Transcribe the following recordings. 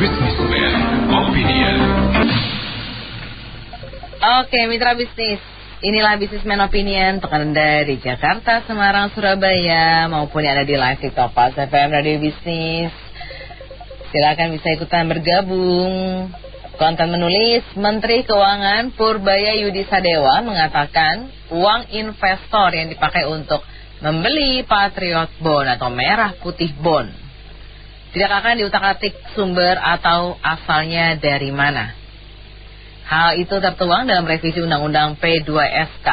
Businessman Opinion. Oke, mitra bisnis. Inilah Businessman Opinion untuk Anda di Jakarta, Semarang, Surabaya, maupun yang ada di live TikTok Pas FM Radio Bisnis. Silakan bisa ikutan bergabung. Konten menulis, Menteri Keuangan Purbaya Yudi Sadewa mengatakan uang investor yang dipakai untuk membeli Patriot Bond atau merah putih bond tidak akan diutak-atik sumber atau asalnya dari mana. Hal itu tertuang dalam revisi Undang-Undang P2SK.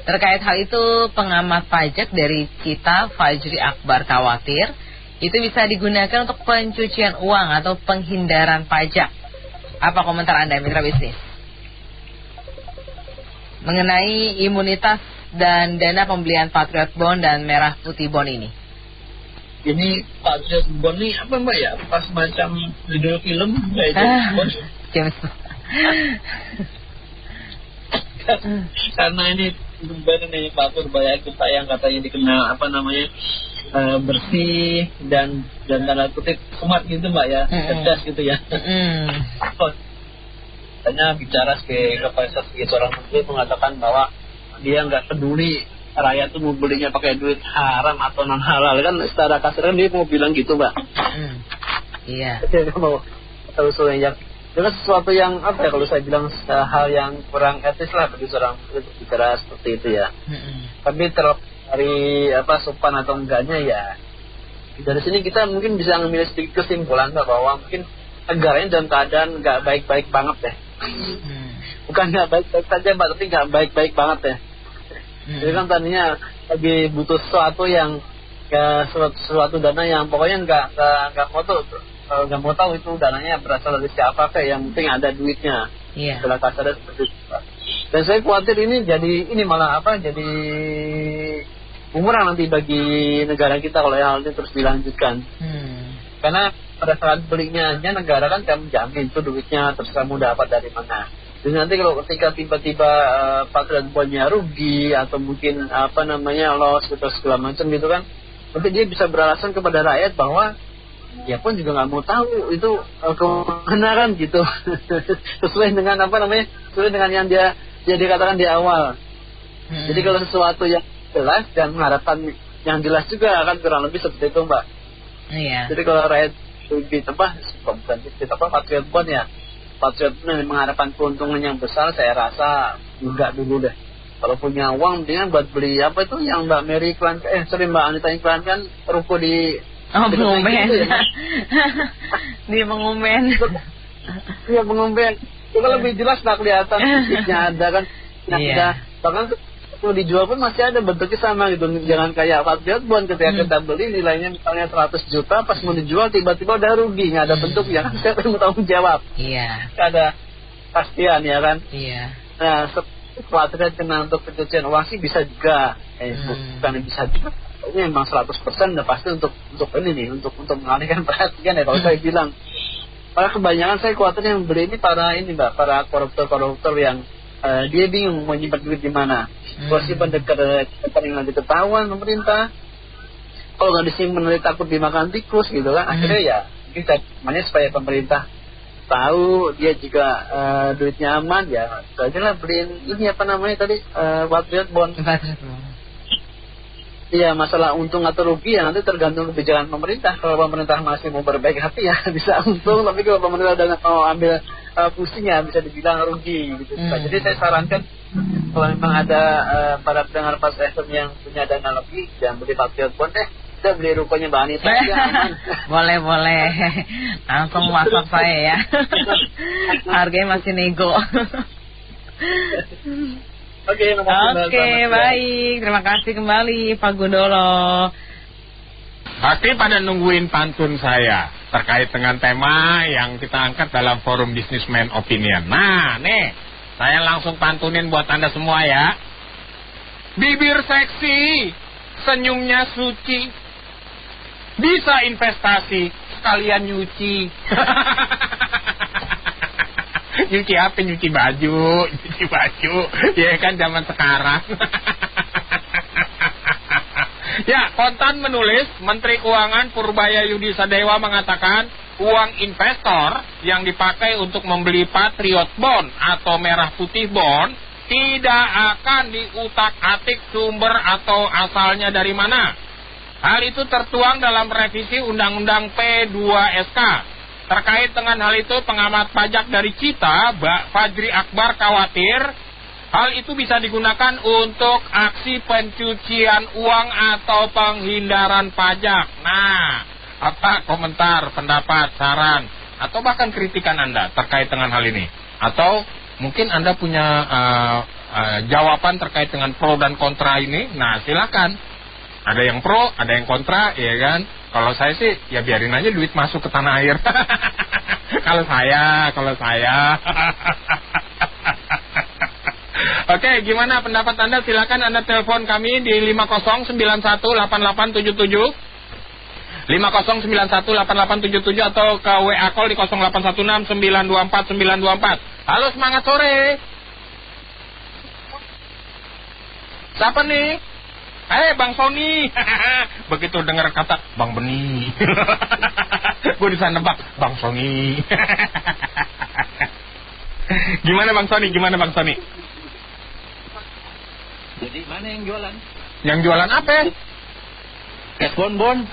Terkait hal itu, pengamat pajak dari Cita Fajri Akbar khawatir itu bisa digunakan untuk pencucian uang atau penghindaran pajak. Apa komentar Anda, mitra bisnis? Mengenai imunitas dan dana pembelian Patriot Bond dan merah putih bond ini. Ini Patriot Bond ini apa Mbak ya? Pas macam judul film kayak Bond. James. Karena ini benar nih Pak Purbaya kita yang katanya dikenal bersih dan tanda kutip smart gitu Mbak ya, cerdas gitu ya. Katanya bicara sebagai seorang menteri mengatakan bahwa dia nggak peduli rakyat tuh mau belinya pakai duit haram atau non halal, kan secara kasar dia mau bilang gitu Mbak. Iya. Dia mau terus yang dengan sesuatu yang apa ya, kalau saya bilang hal yang kurang etis lah bagi seorang bicara seperti itu ya. Tapi terlepas dari sopan atau enggaknya ya, dari sini kita mungkin bisa mengambil sedikit kesimpulan bahwa mungkin negaranya dalam keadaan nggak baik-baik banget ya. Bukan nggak baik-baik saja Mbak, tapi nggak baik-baik banget ya. Jadi kan tadinya lagi butuh sesuatu yang suatu dana yang pokoknya nggak mau tahu itu dananya berasal dari siapa, kayak yang penting ada duitnya. Iya. Setelah kasarnya seperti itu. Dan saya khawatir ini malah jadi bumerang nanti bagi negara kita kalau hal ini terus dilanjutkan. Karena pada saat belinya aja negara kan tidak menjamin itu duitnya terus kamu dapat dari mana. Jadi nanti kalau ketika tiba-tiba Patriot Bond-nya rugi atau mungkin loss atau segala macam gitu kan, nanti dia bisa beralasan kepada rakyat bahwa ya pun juga nggak mau tahu itu kebenaran gitu. sesuai dengan sesuai dengan yang dia dikatakan di awal. Jadi kalau sesuatu yang jelas dan mengharapkan yang jelas juga akan kurang lebih seperti itu Mbak. Iya. Jadi kalau rakyat Patriot Bond ya, Patriot Bond mengharapkan keuntungan yang besar, saya rasa enggak dulu deh. Kalau punya uang mendingan buat beli yang Mbak Mary iklan, Mbak Anita iklankan ruko di pengumben. Dia pengumben. Iya pengumben. Itu kan lebih jelas lah kelihatan titiknya ada kan. Iya. Bahkan kalau dijual pun masih ada bentuknya sama gitu. Jangan kayak Patriot Bond ketika kita beli nilainya misalnya 100 juta, pas mau dijual tiba-tiba udah rugi, nggak ada bentuknya kan, siapa yang mau tanggung jawab? Iya. Nggak ada pastian ya kan. Iya. Nah khawatirnya kena untuk pencucian uang sih bisa juga. Bukan bisa juga. Ini memang 100% udah pasti untuk ini nih, untuk mengalihkan perhatian ya kalau saya bilang. Para kebanyakan saya khawatir yang beli ini para koruptor yang dia bingung mau nyimpan duit di mana. Kalau simpan dekat yang nanti ketahuan pemerintah, kalau nggak disimpan nanti takut dimakan tikus gitu kan. Akhirnya ya kita supaya pemerintah tahu dia juga duitnya aman ya. Akhirnya beliin ini Patriot Bond. Iya, masalah untung atau rugi ya nanti tergantung kebijakan pemerintah. Kalau pemerintah masih mau berbaik hati ya bisa untung, tapi kalau pemerintah udah mau ambil pusing ya bisa dibilang rugi gitu. Jadi saya sarankan kalau memang ada para pendengar Pas FM yang punya dana lebih, jangan beli Patriot Bond kita beli rukonya Mbak Anita ya. Boleh. Langsung WhatsApp saya ya. Harganya masih nego. Oke, baik. Terima kasih kembali Pak Gundolo. Pasti pada nungguin pantun saya terkait dengan tema yang kita angkat dalam forum Businessman Opinion. Nah, nih, saya langsung pantunin buat Anda semua ya. Bibir seksi, senyumnya suci, bisa investasi, sekalian nyuci. Nyuci apa? Nyuci baju. Ya kan zaman sekarang. Ya, Kontan menulis, Menteri Keuangan Purbaya Yudi Sadewa mengatakan uang investor yang dipakai untuk membeli Patriot Bond atau Merah Putih Bond tidak akan diutak-atik sumber atau asalnya dari mana. Hal itu tertuang dalam revisi Undang-Undang P2SK. Terkait dengan hal itu, pengamat pajak dari Cita, Fajri Akbar, khawatir hal itu bisa digunakan untuk aksi pencucian uang atau penghindaran pajak. Nah, apa komentar, pendapat, saran, atau bahkan kritikan Anda terkait dengan hal ini? Atau mungkin Anda punya jawaban terkait dengan pro dan kontra ini? Nah, silakan. Ada yang pro, ada yang kontra, ya kan? Kalau saya sih, ya biarin aja duit masuk ke tanah air. Kalau saya. Oke, gimana pendapat Anda? Silakan Anda telepon kami di 50918877. 50918877 atau ke WA call di 0816924924. Halo, semangat sore. Siapa nih? Bang Sony. Begitu dengar kata Bang Beni, gue bisa nebak Bang Sony. Gimana Bang Sony? Jadi mana yang jualan? Yang jualan apa? Es bonbon.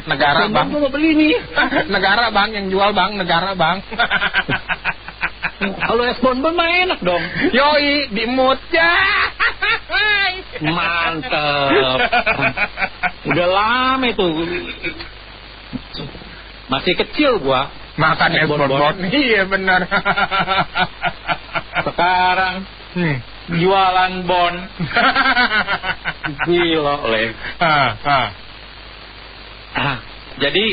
Negara Bang. Gue mau beli nih. Negara Bang yang jual Bang, negara Bang. Kalau es bonbon mah enak dong. Yoi, dimut ya. Mantep. Udah lama itu. Masih kecil gua makan es bonbon. Iya benar. Sekarang jualan bon. Gila oleh. Jadi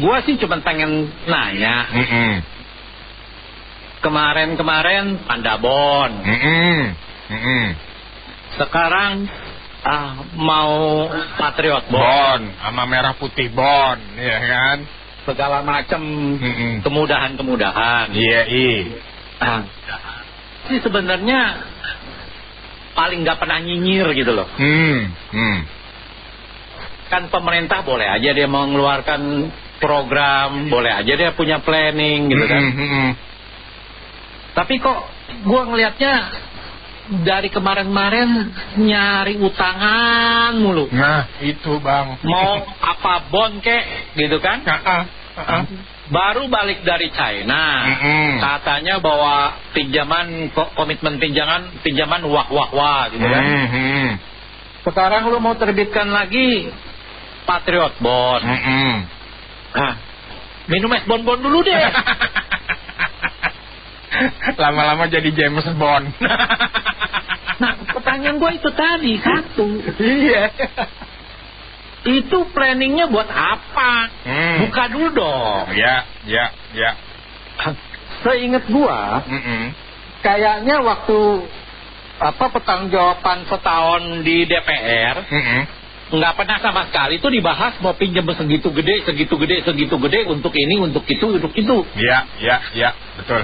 gua sih cuma pengen nanya. Kemarin Pandabon. Sekarang mau Patriot Bond sama Merah Putih Bond, ya kan? Segala macam kemudahan. Iya. Sih sebenarnya paling nggak pernah nyinyir gitu loh. Kan pemerintah boleh aja dia mengeluarkan program, boleh aja dia punya planning gitu kan. Tapi kok gue ngelihatnya dari kemarin nyari utangan mulu. Nah itu Bang. Mau apa bon kek gitu kan? Baru balik dari China, katanya bawa komitmen pinjaman wah gitu kan. Sekarang lu mau terbitkan lagi Patriot Bond. Minum es bonbon dulu deh. Lama-lama jadi James Bond. Nah, pertanyaan gue itu tadi satu. Iya. Itu planningnya buat apa? Buka dulu dong. Ya. Seingat gue, kayaknya waktu pertanggungjawaban setahun di DPR, nggak pernah sama sekali itu dibahas mau pinjam segitu gede untuk ini, untuk itu. Iya, betul.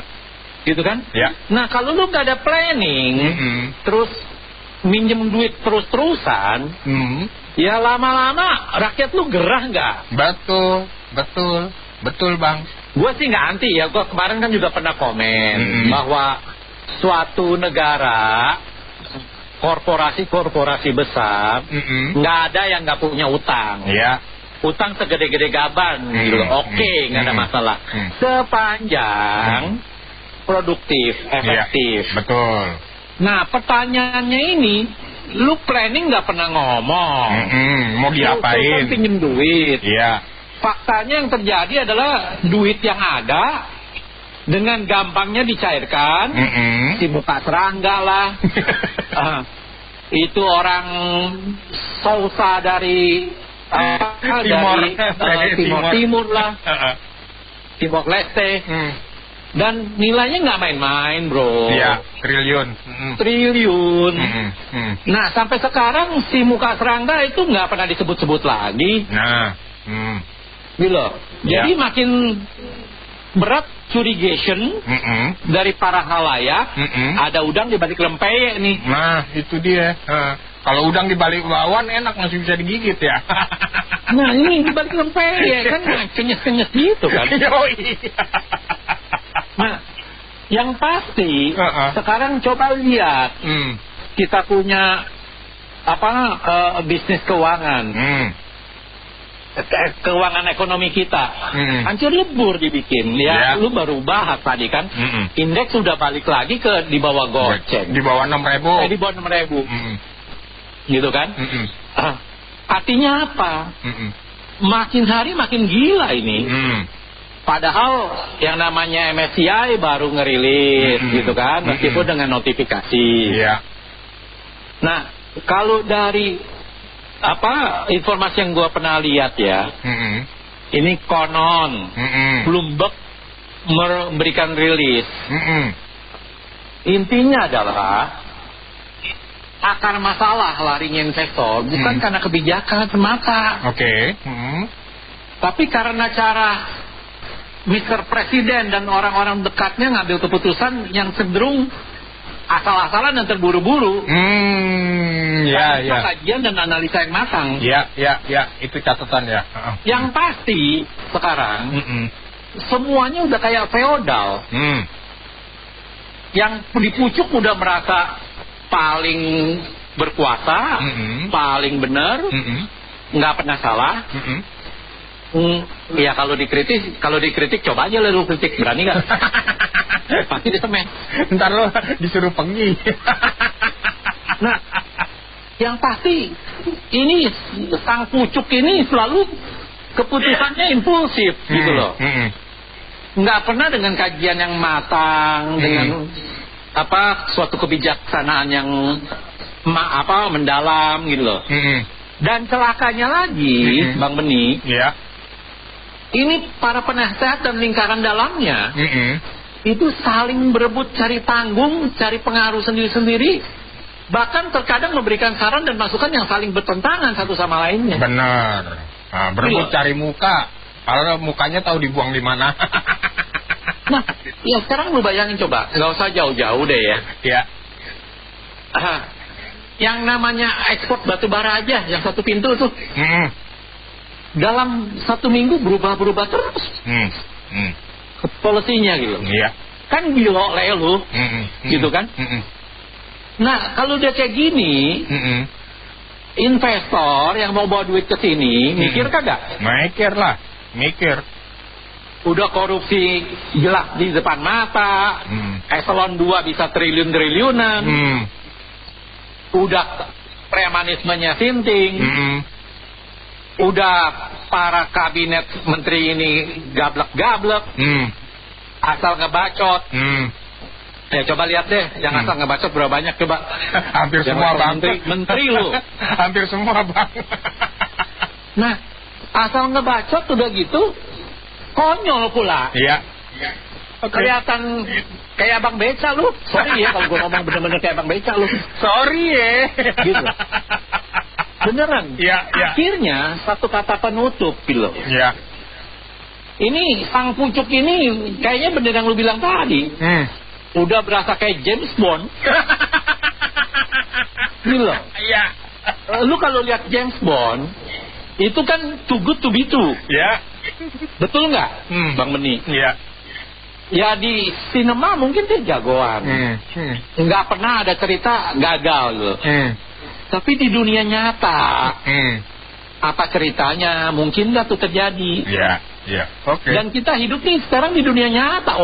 Gitu kan? Ya. Nah kalau lu gak ada planning, terus minjem duit terus-terusan, ya lama-lama rakyat lu gerah nggak? Betul Bang. Gue sih nggak anti ya. Gue kemarin kan juga pernah komen bahwa suatu negara, korporasi besar, nggak ada yang nggak punya utang. Iya. Utang segede-gede gaban, gitu. Oke, nggak ada masalah. Sepanjang produktif, efektif. Ya, betul. Nah pertanyaannya ini, lu planning nggak pernah ngomong. Mau diapain? Lu kan pinjem duit. Iya. Faktanya yang terjadi adalah duit yang ada dengan gampangnya dicairkan. Si muka serangga lah. Itu orang Sousa dari Timur lah. Timor Leste. Dan nilainya nggak main-main bro. Iya, triliun. Nah sampai sekarang si muka serangga itu nggak pernah disebut-sebut lagi. Nah gitu. Jadi makin berat curigation dari para halayak. Ada udang di balik lempeyek nih. Nah itu dia. Kalau udang di balik bakwan enak, masih bisa digigit ya. Nah ini di balik lempeng kan kenyes-kenyes gitu kan. Yoi. Nah yang pasti sekarang coba lihat kita punya bisnis keuangan. Keuangan ekonomi kita hancur lebur dibikin ya. Lu baru bahas tadi kan indeks sudah balik lagi ke di bawah goceng, di bawah 6.000, di bawah 6.000 gitu kan. Artinya apa? Makin hari makin gila ini. Padahal yang namanya MSCI baru ngerilis gitu kan, meskipun dengan notifikasi. Nah kalau dari informasi yang gue pernah lihat ya, ini konon Bloomberg memberikan rilis. Intinya adalah akar masalah larinya investor bukan karena kebijakan semata, tapi karena cara Mr. Presiden dan orang-orang dekatnya ngambil keputusan yang cenderung asal-asalan dan terburu-buru. Kajian dan analisa yang matang. Itu catatan ya. Yang pasti sekarang semuanya udah kayak feodal. Yang di pucuk udah merasa paling berkuasa, paling benar, nggak pernah salah. Ya kalau dikritik coba aja lu kritik, berani nggak? Pasti disemen. Ntar lo disuruh pengi. Nah, yang pasti ini sang pucuk ini selalu keputusannya impulsif gitu loh. Nggak pernah dengan kajian yang matang, dengan suatu kebijaksanaan yang mendalam gitu loh. Dan celakanya lagi, Bang Beni, ini para penasehat dan lingkaran dalamnya itu saling berebut cari panggung, cari pengaruh sendiri-sendiri, bahkan terkadang memberikan saran dan masukan yang saling bertentangan satu sama lainnya. Benar. Nah, berebut cari muka, kalau mukanya tahu dibuang di mana. Nah, ya sekarang lu bayangin coba, nggak usah jauh-jauh deh ya. Yang namanya ekspor batu bara aja, yang satu pintu tuh, dalam 1 minggu berubah-berubah terus. Polisinya gitu. Kan gila lu, gitu kan. Nah kalau dia kayak gini, investor yang mau bawa duit ke sini mikir kagak? Mikir lah, mikir. Udah korupsi jelas di depan mata, eselon 2 bisa triliun-triliunan, udah premanismenya sinting, udah para kabinet menteri ini gablek-gablek, asal ngebacot. Ya coba lihat deh, yang asal ngebacot berapa banyak coba. Hampir semua bang. Menteri lu. Hampir semua bang. Nah, asal ngebacot udah gitu, konyol pula. Kelihatan kayak Abang Beca lu. Sorry ya kalau gue ngomong bener-bener kayak Abang Beca lu. Sorry ya. Gitu. Beneran. Akhirnya satu kata penutup gitu. Ini sang pucuk ini kayaknya bener yang lu bilang tadi. Udah berasa kayak James Bond. Gitu. Lu kalau lihat James Bond itu kan too good to be true. Betul nggak, Bang Beni? Ya di sinema mungkin dia jagoan. Nggak pernah ada cerita gagal loh. Tapi di dunia nyata, apa ceritanya? Mungkin nggak tuh terjadi. Dan kita hidup nih sekarang di dunia nyata.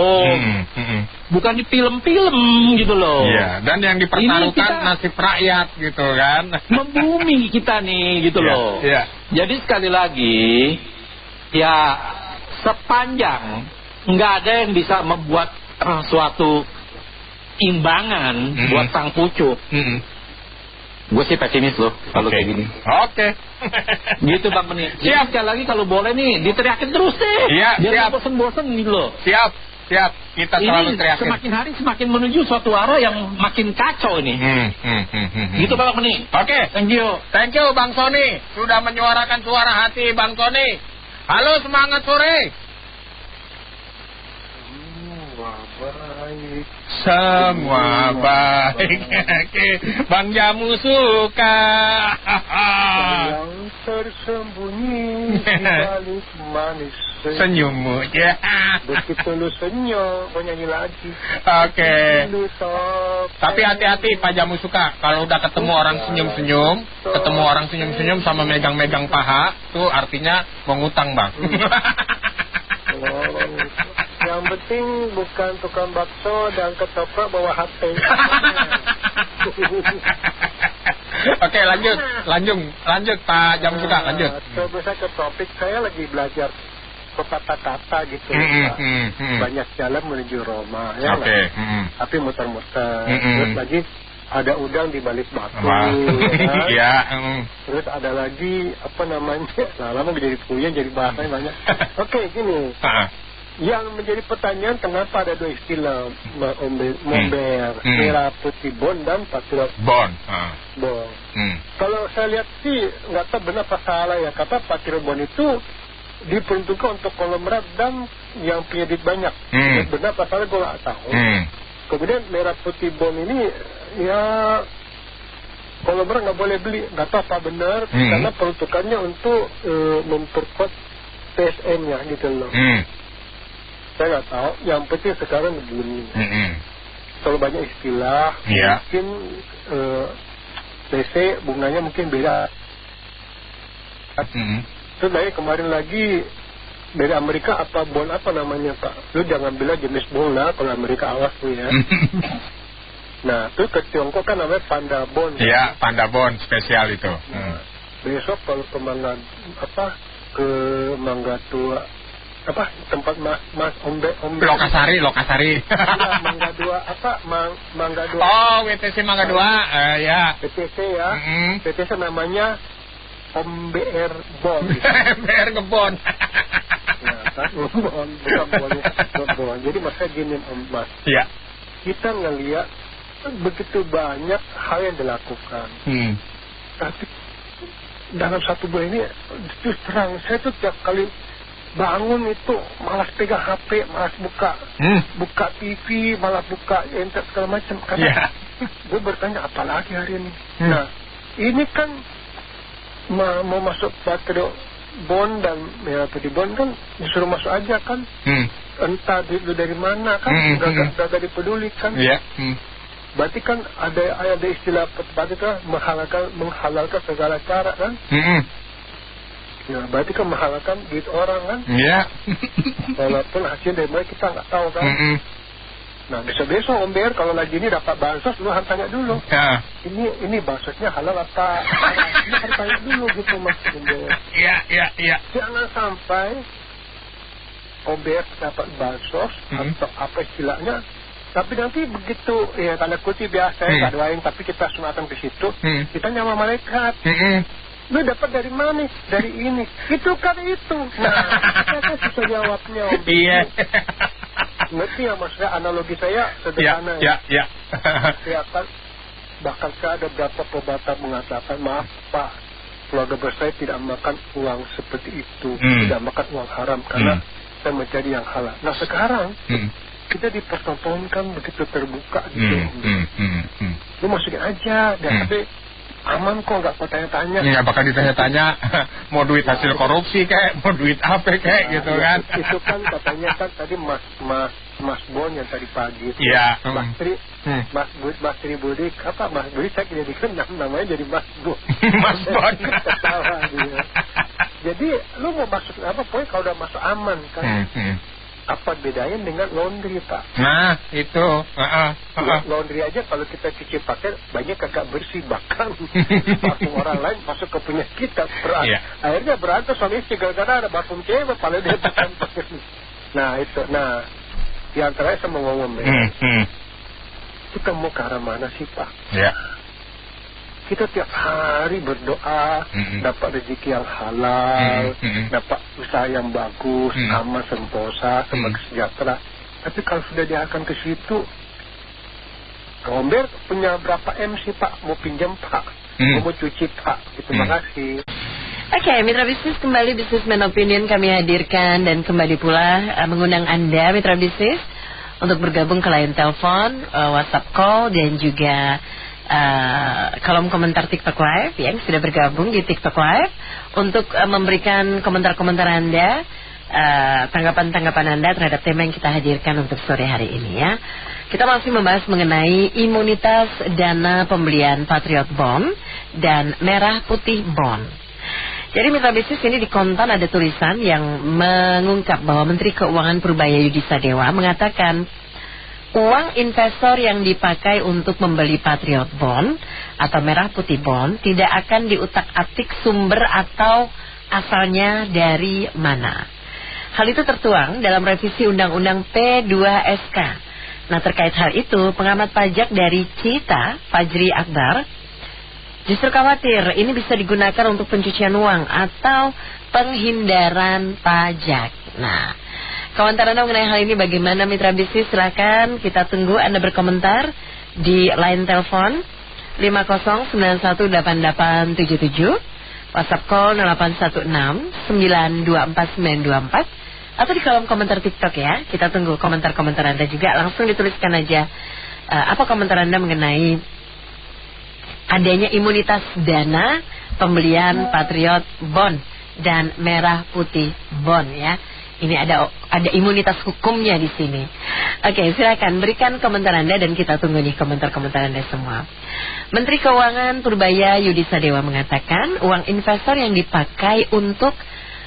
Bukan di film-film gitu loh. Dan yang dipertaruhkan nasib rakyat gitu kan. Membumi kita nih gitu loh. Jadi sekali lagi, ya sepanjang nggak ada yang bisa membuat suatu imbangan buat sang pucuk. Gue sih pesimis loh kalau kayak gini. Gitu Bang Beni. Siap. Sekali lagi kalau boleh nih diteriakin terus deh. Biar bosen-bosen gitu loh. Siap. Kita selalu teriakin. Semakin hari semakin menuju suatu arah yang makin kacau ini. Gitu Bang Beni. Thank you Bang Sony sudah menyuarakan suara hati Bang Sony. Halo, semangat sore. baik. Semua baik. Oke, Bang Jamu suka. Yang tersembunyi di balik manis senyummu. Ya. Begitu lu senyum, mau nyanyi lagi. Oke. Tapi hati-hati Pak Jamu suka. Kalau udah ketemu orang senyum-senyum, sama megang-megang paha, tuh artinya mau ngutang, Bang. Yang penting bukan tukang bakso dan ketoprak bawa HP. Oke, lanjut Pak Jamu suka, lanjut. Saya ke topik, saya lagi belajar pepatah kata gitu. Banyak jalan menuju Roma, ya. Tapi muter-muter. Terus lagi ada udang di balik batu. Ya. Terus ada lagi apa namanya? Lama jadi puyeng, jadi bahasanya banyak. Oke, gini. Yang menjadi pertanyaan, kenapa ada dua istilah Momber, merah putih bon dan patriot bon. Kalau saya lihat sih nggak tahu benar apa salah ya, kata patriot bon itu diperuntukkan untuk konglomerat dan yang punya duit banyak. Benar apa salah gue nggak tahu. Kemudian merah putih bon ini ya konglomerat nggak boleh beli, nggak tahu apa benar, karena peruntukannya untuk memperkuat PSN-nya gitu loh. Saya nggak tahu. Yang penting sekarang begini. Terlalu banyak istilah. Mungkin PC bunganya mungkin beda. Terus dari kemarin lagi dari Amerika apa bon apa namanya Pak? Lu jangan bilang jenis bola, kalau Amerika awas tuh ya. Nah, terus ke Tiongkok kan namanya panda bon. Iya, panda bon spesial itu. Besok kalau ke Mangga Tua, apa tempat Mas Ombe Lokasari. Ya, Mangga Dua Mangga Dua. Oh, WTC Mangga Dua, ya. WTC ya. WTC namanya MBR Bon. MBR ngebon. Ya, kan ngebon, bukan ngebon. Jadi maksudnya gini Mas. Iya. Kita ngelihat begitu banyak hal yang dilakukan. Tapi dalam satu bulan ini terus terang saya tuh tiap kali bangun itu malas pegang HP, malas buka TV, malas buka internet segala macam. Karena gue bertanya apa lagi hari ini. Nah, ini kan mau masuk patriot bon dan merah putih bon kan disuruh masuk aja kan. Entah duit dari mana kan, gak dipedulikan. Berarti kan ada istilah itu kan menghalalkan segala cara kan. Ya, berarti kan menghalalkan duit orang kan. Walaupun hasil dari mereka kita nggak tahu kan. Nah, besok Om Ber kalau lagi ini dapat bansos, lu harus tanya dulu. Ini bansosnya halal apa? Ini harus tanya dulu gitu Mas Om Ber. Iya. Jangan sampai Om Ber dapat bansos atau apa istilahnya, tapi nanti begitu ya tanda kutip biasa ya, doain, tapi kita sunatan ke situ, kita nyama malaikat. Lu dapat dari mana? Dari ini. Itu kan itu. Nah, kita susah jawabnya Om. Iya. Ngerti ya maksudnya analogi saya sederhana ya. Ya kan, bahkan saya ada beberapa pebata mengatakan, maaf Pak, keluarga besar tidak makan uang seperti itu, tidak makan uang haram karena saya mencari yang halal. Nah sekarang kita dipertontonkan begitu terbuka gitu. Lu masukin aja, dan tapi aman kok, nggak kau tanya-tanya. Nggak bakal ditanya-tanya mau duit hasil korupsi kayak, mau duit apa kayak gitu kan. Itu kan katanya kan tadi Mas Bon yang tadi pagi itu. Iya. Mas Tri Budi, apa Mas Budi saya jadikan namanya jadi Mas Bon. Mas Bon. Ketawa dia. Jadi lu mau masuk apa? Pokoknya kalau udah masuk aman kan. Apa bedanya dengan laundry Pak? Nah itu laundry aja kalau kita cuci pakai banyak kagak bersih, bahkan parfum orang lain masuk ke punya kita akhirnya berantem suami istri gara-gara ada parfum cewek paling dia pakai. Nah itu, nah di antaranya saya mau ngomong kita mau ke arah mana sih Pak? Kita tiap hari berdoa dapat rezeki yang halal, dapat usaha yang bagus, aman, sentosa, sejahtera. Tapi kalau sudah diarahkan ke situ, Om Ber punya berapa M sih Pak? Mau pinjam Pak? Mau cuci Pak? Terima kasih. Oke, Mitra Bisnis kembali Businessman Opinion kami hadirkan dan kembali pula mengundang Anda Mitra Bisnis untuk bergabung ke line telepon, WhatsApp call, dan juga kolom komentar TikTok Live yang sudah bergabung di TikTok Live untuk memberikan komentar-komentar Anda, tanggapan-tanggapan Anda terhadap tema yang kita hadirkan untuk sore hari ini ya. Kita masih membahas mengenai imunitas dana pembelian Patriot Bond dan Merah Putih Bond. Jadi mitra bisnis, ini di Kontan ada tulisan yang mengungkap bahwa Menteri Keuangan Purbaya Yudi Sadewa mengatakan uang investor yang dipakai untuk membeli Patriot Bond atau Merah Putih Bond tidak akan diutak-atik sumber atau asalnya dari mana. Hal itu tertuang dalam revisi Undang-Undang P2SK. Nah, terkait hal itu, pengamat pajak dari Cita, Fajri Akbar, justru khawatir ini bisa digunakan untuk pencucian uang atau penghindaran pajak. Nah, komentar Anda mengenai hal ini bagaimana mitra bisnis? Silakan kita tunggu Anda berkomentar di line telepon 50918877, WhatsApp call 0816924924, atau di kolom komentar TikTok ya. Kita tunggu komentar-komentar Anda juga. Langsung dituliskan aja apa komentar Anda mengenai adanya imunitas dana pembelian Patriot Bond dan Merah Putih Bond ya. Ini ada imunitas hukumnya di sini. Oke, silakan berikan komentar Anda dan kita tunggu nih komentar-komentar Anda semua. Menteri Keuangan Purbaya Yudi Sadewa mengatakan uang investor yang dipakai untuk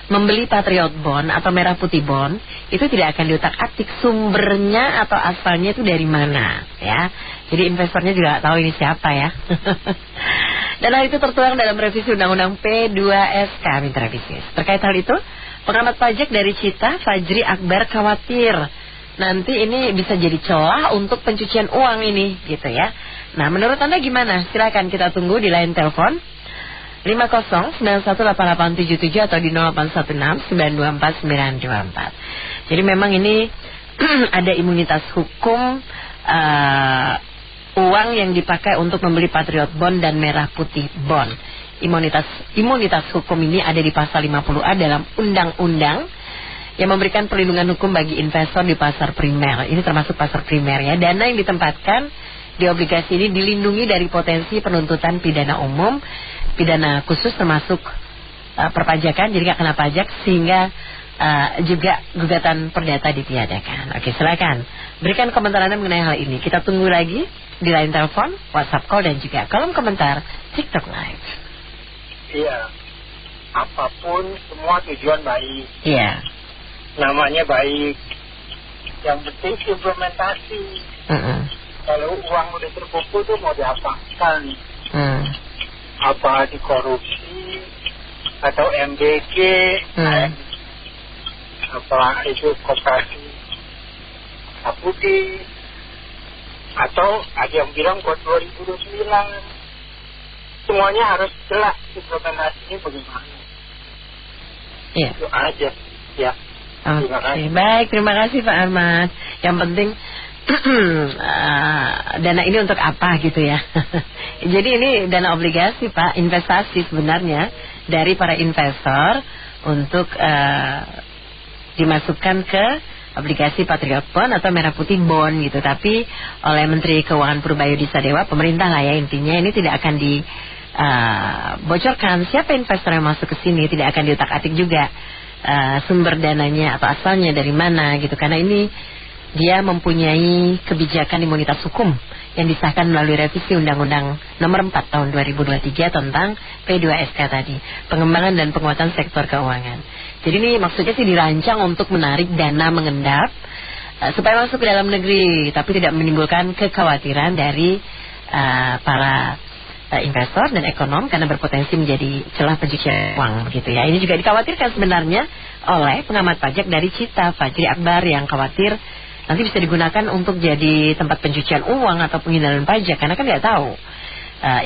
membeli Patriot Bond atau Merah Putih Bond itu tidak akan diutak-atik sumbernya atau asalnya itu dari mana ya. Jadi investornya juga tahu ini siapa ya. Dan hal itu tertuang dalam revisi Undang-Undang P2SK mitra bisnis. Terkait hal itu, pengamat pajak dari Cita, Fajri Akbar, khawatir nanti ini bisa jadi celah untuk pencucian uang ini gitu ya. Nah, menurut Anda gimana? Silakan kita tunggu di line telepon 50918877 atau di 0816924924. Jadi memang ini ada imunitas hukum uang yang dipakai untuk membeli Patriot Bond dan Merah Putih Bond. Imunitas hukum ini ada di pasal 50A dalam undang-undang yang memberikan perlindungan hukum bagi investor di pasar primer. Ini termasuk pasar primer ya. Dana yang ditempatkan di obligasi ini dilindungi dari potensi penuntutan pidana umum, pidana khusus termasuk perpajakan, jadi nggak kena pajak, sehingga juga gugatan perdata ditiadakan. Oke, silakan berikan komentar Anda mengenai hal ini. Kita tunggu lagi di line telepon, WhatsApp call, dan juga kolom komentar TikTok Live. Iya, apapun semua tujuan baik. Iya. Namanya baik. Yang penting implementasi. Kalau uang udah terkumpul tuh mau diapakan? Apa dikorupsi atau MBG? Apa itu koperasi Putih? Atau ada yang bilang buat 2029? Semuanya harus jelas implementasinya bagaimana. Iya. Itu aja ya. Oke, baik, terima kasih Pak Ahmad. Yang penting dana ini untuk apa gitu ya. Jadi ini dana obligasi Pak, investasi sebenarnya dari para investor untuk dimasukkan ke obligasi Patriot Bond atau Merah Putih Bond gitu. Tapi oleh Menteri Keuangan Purbaya Yudi Sadewa, pemerintah lah ya intinya, ini tidak akan dibocorkan siapa investor yang masuk ke sini, tidak akan diutak-atik juga sumber dananya atau asalnya dari mana gitu, karena ini dia mempunyai kebijakan imunitas hukum yang disahkan melalui revisi Undang-Undang Nomor 4 Tahun 2023 tentang P2SK tadi, pengembangan dan penguatan sektor keuangan. Jadi ini maksudnya sih dirancang untuk menarik dana mengendap supaya masuk ke dalam negeri, tapi tidak menimbulkan kekhawatiran dari para investor dan ekonom karena berpotensi menjadi celah pencucian uang begitu ya. Ini juga dikhawatirkan sebenarnya oleh pengamat pajak dari Cita, Fajri Akbar, yang khawatir nanti bisa digunakan untuk jadi tempat pencucian uang atau penghindaran pajak, karena kan nggak tahu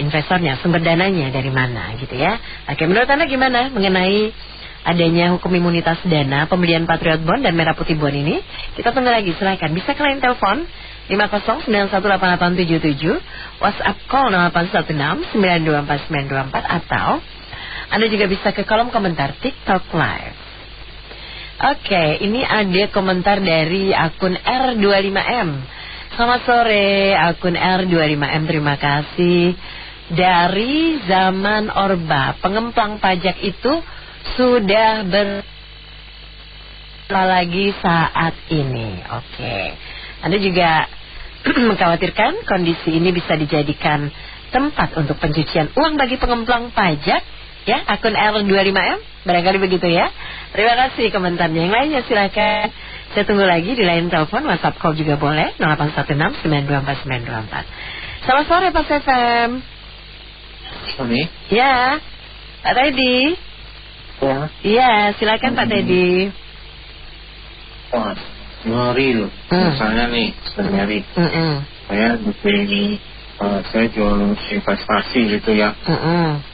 investornya, sumber dananya dari mana gitu ya. Oke, menurut Anda gimana mengenai adanya hukum imunitas dana pembelian Patriot Bond dan Merah Putih Bond ini? Kita tunggu lagi, silakan bisa ke line telepon 50918877, WhatsApp call 0816924924, atau Anda juga bisa ke kolom komentar TikTok Live. Oke, ini ada komentar dari akun R25M. Selamat sore, akun R25M, terima kasih. Dari zaman Orba, pengemplang pajak itu sudah lagi saat ini. Oke, Anda juga mengkhawatirkan kondisi ini bisa dijadikan tempat untuk pencucian uang bagi pengemplang pajak, ya, akun R25M, barangkali begitu ya. Terima kasih komentarnya. Yang lainnya silakan. Saya tunggu lagi di line telepon, WhatsApp call juga boleh 0816924924. Selamat sore Pak FM. Sore. Ya, Pak Teddy. Ya. Iya, silakan Pak Teddy. Wah, ngeri loh. Misalnya nih, nyari. Saya begini, saya jual investasi gitu ya.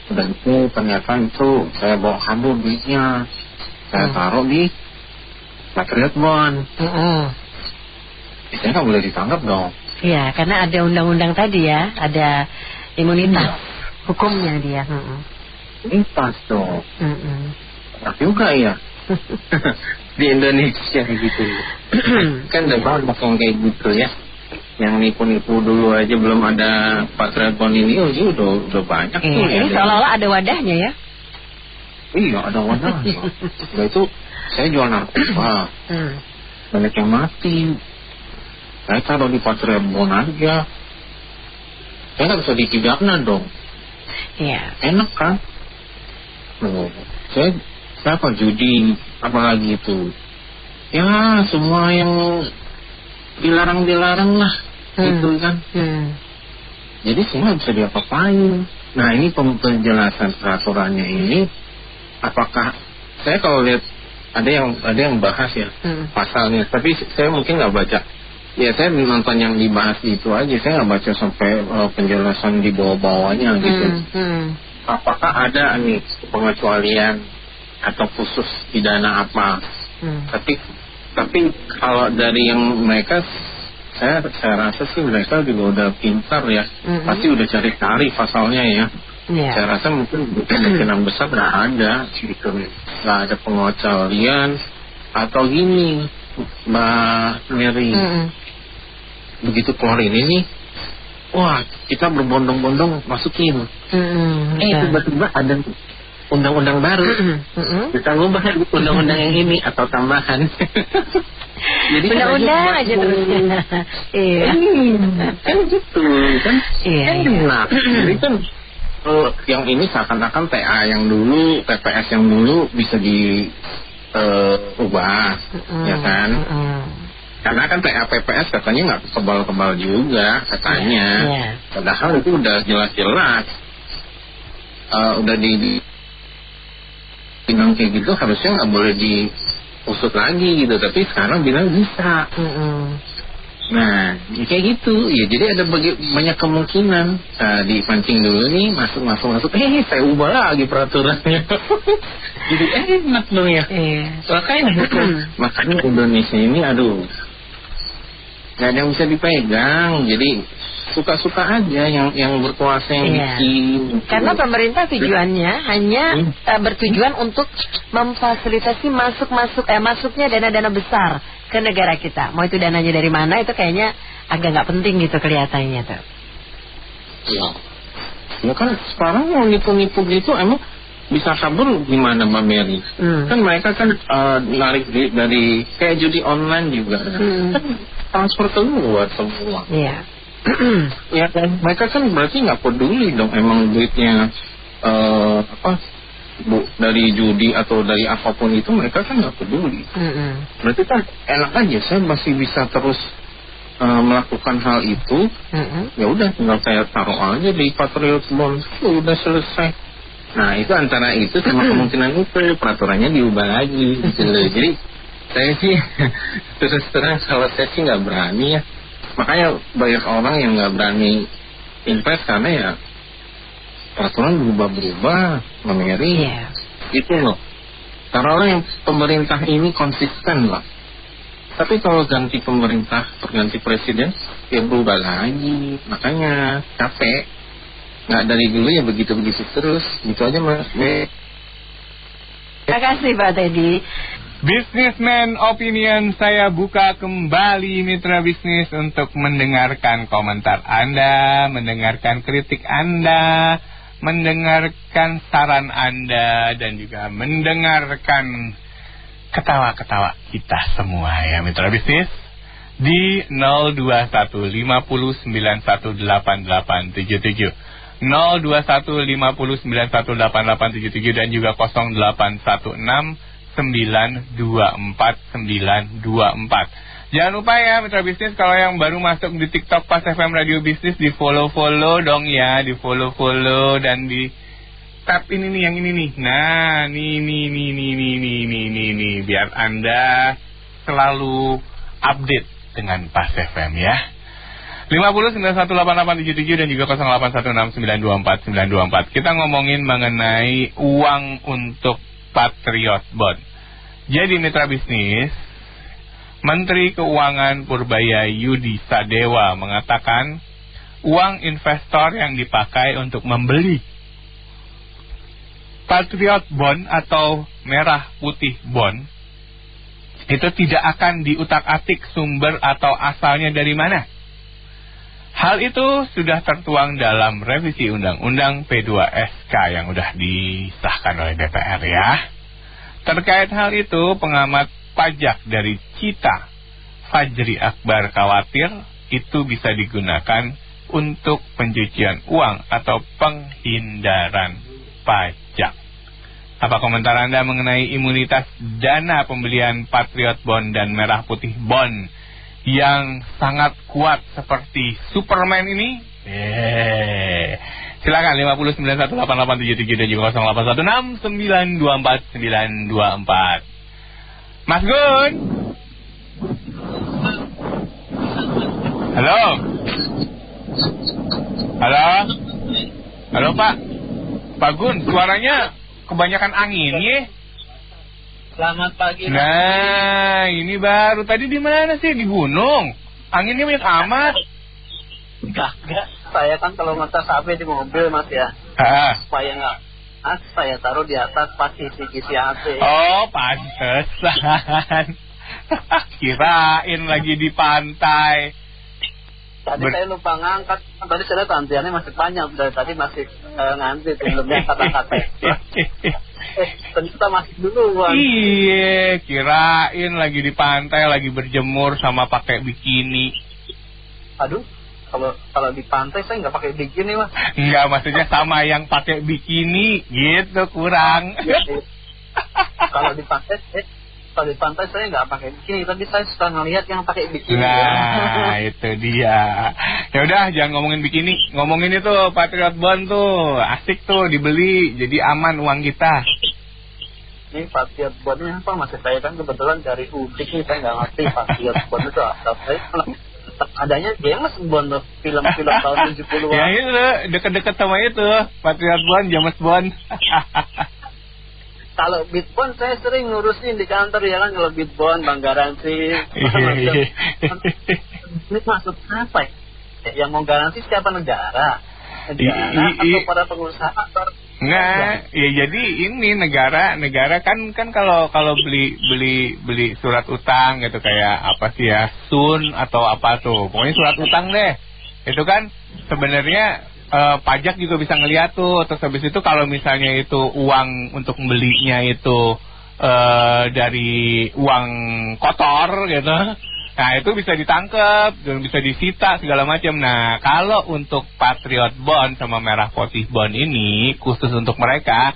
Dan itu ternyata itu saya bawa kabur duitnya. Saya taruh di Patriot Bond. Biasanya nggak boleh ditangkap dong. Iya, karena ada undang-undang tadi ya, ada imunitas hukumnya dia. Imunitas dong. Enak juga ya. Di Indonesia gitu. Kan udah banyak yang kayak gitu ya. Yang nipu-nipu dulu aja belum ada Patriot Bond ini, udah banyak tuh. Ini seolah-olah ada wadahnya ya. Iya, ada wadahnya. Nah itu saya jual narkoba. Banyak yang mati. Saya taruh di Patriot Bond aja. Saya nggak bisa dipidana dong. Iya. Enak kan? Saya judi, apalagi itu. Ya semua yang dilarang-dilarang lah, gitu kan. Jadi semua bisa diapa-apain. Nah ini penjelasan peraturannya ini, apakah saya kalau lihat ada yang bahas ya pasalnya, tapi saya mungkin nggak baca. Ya saya nonton yang dibahas itu aja, saya nggak baca sampai penjelasan di bawah-bawahnya gitu. Apakah ada nih pengecualian atau khusus pidana apa? Tapi kalau dari yang mereka, saya rasa sih mereka juga udah pintar ya. Pasti udah cari-cari pasalnya ya. Saya rasa mungkin kemungkinan besar nggak ada gitu, nggak ada pengecualian atau gini, Mbak Mary. Begitu keluar ini nih, wah kita berbondong-bondong masukin. Tiba-tiba ada undang-undang baru, kita ngubah undang-undang yang ini atau tambahan. Jadi undang-undang aja terusnya. Iya. Kan gitu kan. Enak. Jadi kan yang ini seakan-akan TA yang dulu, TPS yang dulu bisa diubah, ya kan? Karena kan TA PPS katanya nggak kebal-kebal juga katanya. Padahal itu udah jelas-jelas, udah bilang kayak gitu, harusnya nggak boleh diusut lagi gitu. Tapi sekarang bilang bisa. Nah, kayak gitu. Ya, jadi ada banyak kemungkinan. Dipancing dulu nih, masuk. Saya ubah lagi peraturannya. Jadi enak dong ya. Makanya Indonesia ini, aduh, nggak ada yang bisa dipegang. Jadi suka-suka aja yang berkuasa yang bikin. Karena pemerintah tujuannya hanya bertujuan untuk memfasilitasi masuknya dana-dana besar ke negara kita. Mau itu dananya dari mana, itu kayaknya agak nggak penting gitu kelihatannya tuh. Iya. Ya kan sekarang mau nipu-nipu gitu emang bisa kabur gimana Mbak Mary? Kan mereka kan narik dari kayak judi online juga. Kan transfer keluar semua. Iya. Ya kan mereka kan berarti nggak peduli dong emang duitnya dari judi atau dari apapun itu, mereka kan nggak peduli. Berarti kan enak aja, saya masih bisa terus melakukan hal itu. Ya udah tinggal saya taruh aja di Patriot Bond, udah selesai. Nah itu antara itu sama kemungkinan itu peraturannya diubah lagi gitu loh. Jadi saya sih terus terang kalau saya sih nggak berani ya. Makanya banyak orang yang nggak berani invest karena ya peraturan berubah-berubah, Mary. Itu loh. Karena yang pemerintah ini konsisten lah. Tapi kalau ganti pemerintah, ganti presiden, ya berubah lagi. Makanya capek. Nggak dari dulu ya begitu-begitu terus. Gitu aja Mas. Terima kasih Pak Teddy. Businessman Opinion, saya buka kembali mitra bisnis untuk mendengarkan komentar Anda, mendengarkan kritik Anda, mendengarkan saran Anda, dan juga mendengarkan ketawa-ketawa kita semua ya mitra bisnis. Di 021-5091-8877 021-5091-8877 dan juga 0816-924-924. Jangan lupa ya mitra bisnis, kalau yang baru masuk di TikTok Pas FM Radio Bisnis, di follow dong ya, di follow dan di tap ini nih, yang ini nih. Nah, nih biar Anda selalu update dengan Pas FM ya. 50918877 dan juga 0816924924. Kita ngomongin mengenai uang untuk Patriot Bond. Jadi mitra bisnis, Menteri Keuangan Purbaya Yudi Sadewa mengatakan uang investor yang dipakai untuk membeli Patriot Bond atau merah putih bond itu tidak akan diutak-atik sumber atau asalnya dari mana. Hal itu sudah tertuang dalam revisi Undang-Undang P2SK yang sudah disahkan oleh DPR ya. Terkait hal itu, pengamat pajak dari Cita, Fajri Akbar, khawatir itu bisa digunakan untuk pencucian uang atau penghindaran pajak. Apa komentar Anda mengenai imunitas dana pembelian Patriot Bond dan merah putih bond yang sangat kuat seperti Superman ini? Silakan 5918877 dan juga 0816-924-924. Mas Gun. Halo. Halo Pak. Pak Gun, suaranya kebanyakan angin ya. Selamat pagi. Nah, ini baru tadi di mana sih? Di gunung. Anginnya banyak amat. Enggak. Saya kan kalau ngetes HP di mobil Mas ya. Supaya nggak saya taruh di atas posisi kisi AC. Oh, pantesan. Kirain lagi di pantai. Tadi saya lupa ngangkat. Tadi saya lihat antriannya masih panjang. Dari tadi masih ngantri. Belum diangkat-angkat. Ternyata masih duluan. Iya, kirain lagi di pantai, lagi berjemur sama pakai bikini. Aduh, kalau di pantai saya nggak pakai bikini Mas. Enggak, maksudnya sama yang pakai bikini gitu, kurang. Kalau di pantai saya nggak pakai bikini, tapi saya suka ngelihat yang pakai bikini. Nah, itu dia. Ya udah, jangan ngomongin bikini, ngomongin itu Patriot Bond tuh, asik tuh dibeli, jadi aman uang kita. Ini Patriot Bondnya apa Mas? Saya kan kebetulan dari Udik nih, saya nggak ngerti Patriot Bond itu apa. Saya adanya James Bond, film-film tahun 70-an. Ya itu, deket-deket sama itu, Patriot Bond, James Bond. Kalau Bitbond saya sering ngurusin di kantor ya kan, kalau Bitbond, bank garansi. Ini maksud apa ya? Yang mau garansi siapa, negara atau para pengusaha atau? Nah, ya jadi ini negara kan kalau beli surat utang gitu, kayak apa sih ya, Sun atau apa tuh, pokoknya surat utang deh. Itu kan sebenarnya pajak juga bisa ngeliat tuh. Terus habis itu kalau misalnya itu uang untuk belinya itu dari uang kotor gitu, nah itu bisa ditangkap dan bisa disita segala macam. Nah kalau untuk Patriot Bond sama merah putih bond ini khusus untuk mereka,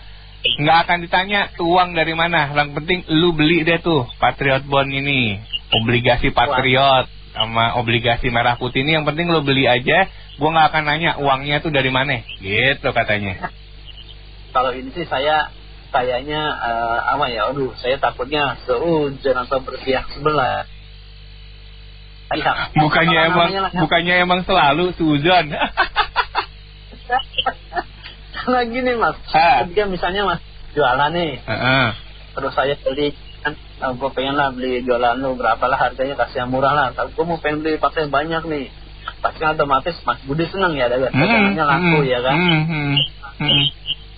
nggak akan ditanya tuh uang dari mana. Yang penting lu beli deh tuh Patriot Bond ini, obligasi Patriot sama obligasi merah putih ini, yang penting lu beli aja. Gue nggak akan nanya uangnya tuh dari mana, gitu katanya. Kalau ini sih kayaknya apa ya? Aduh, saya takutnya sehujan atau berpihak sebelah. Bukannya emang selalu sehujan. Karena gini Mas, ketika misalnya Mas jualan nih, terus saya beli kan, gue pengen lah beli jualan lu, berapalah harganya, kasih yang murah lah. Tapi gue mau pengen beli pakai yang banyak nih. Pasti kan otomatis Mas Budi seneng ya, dagangannya laku ya kan.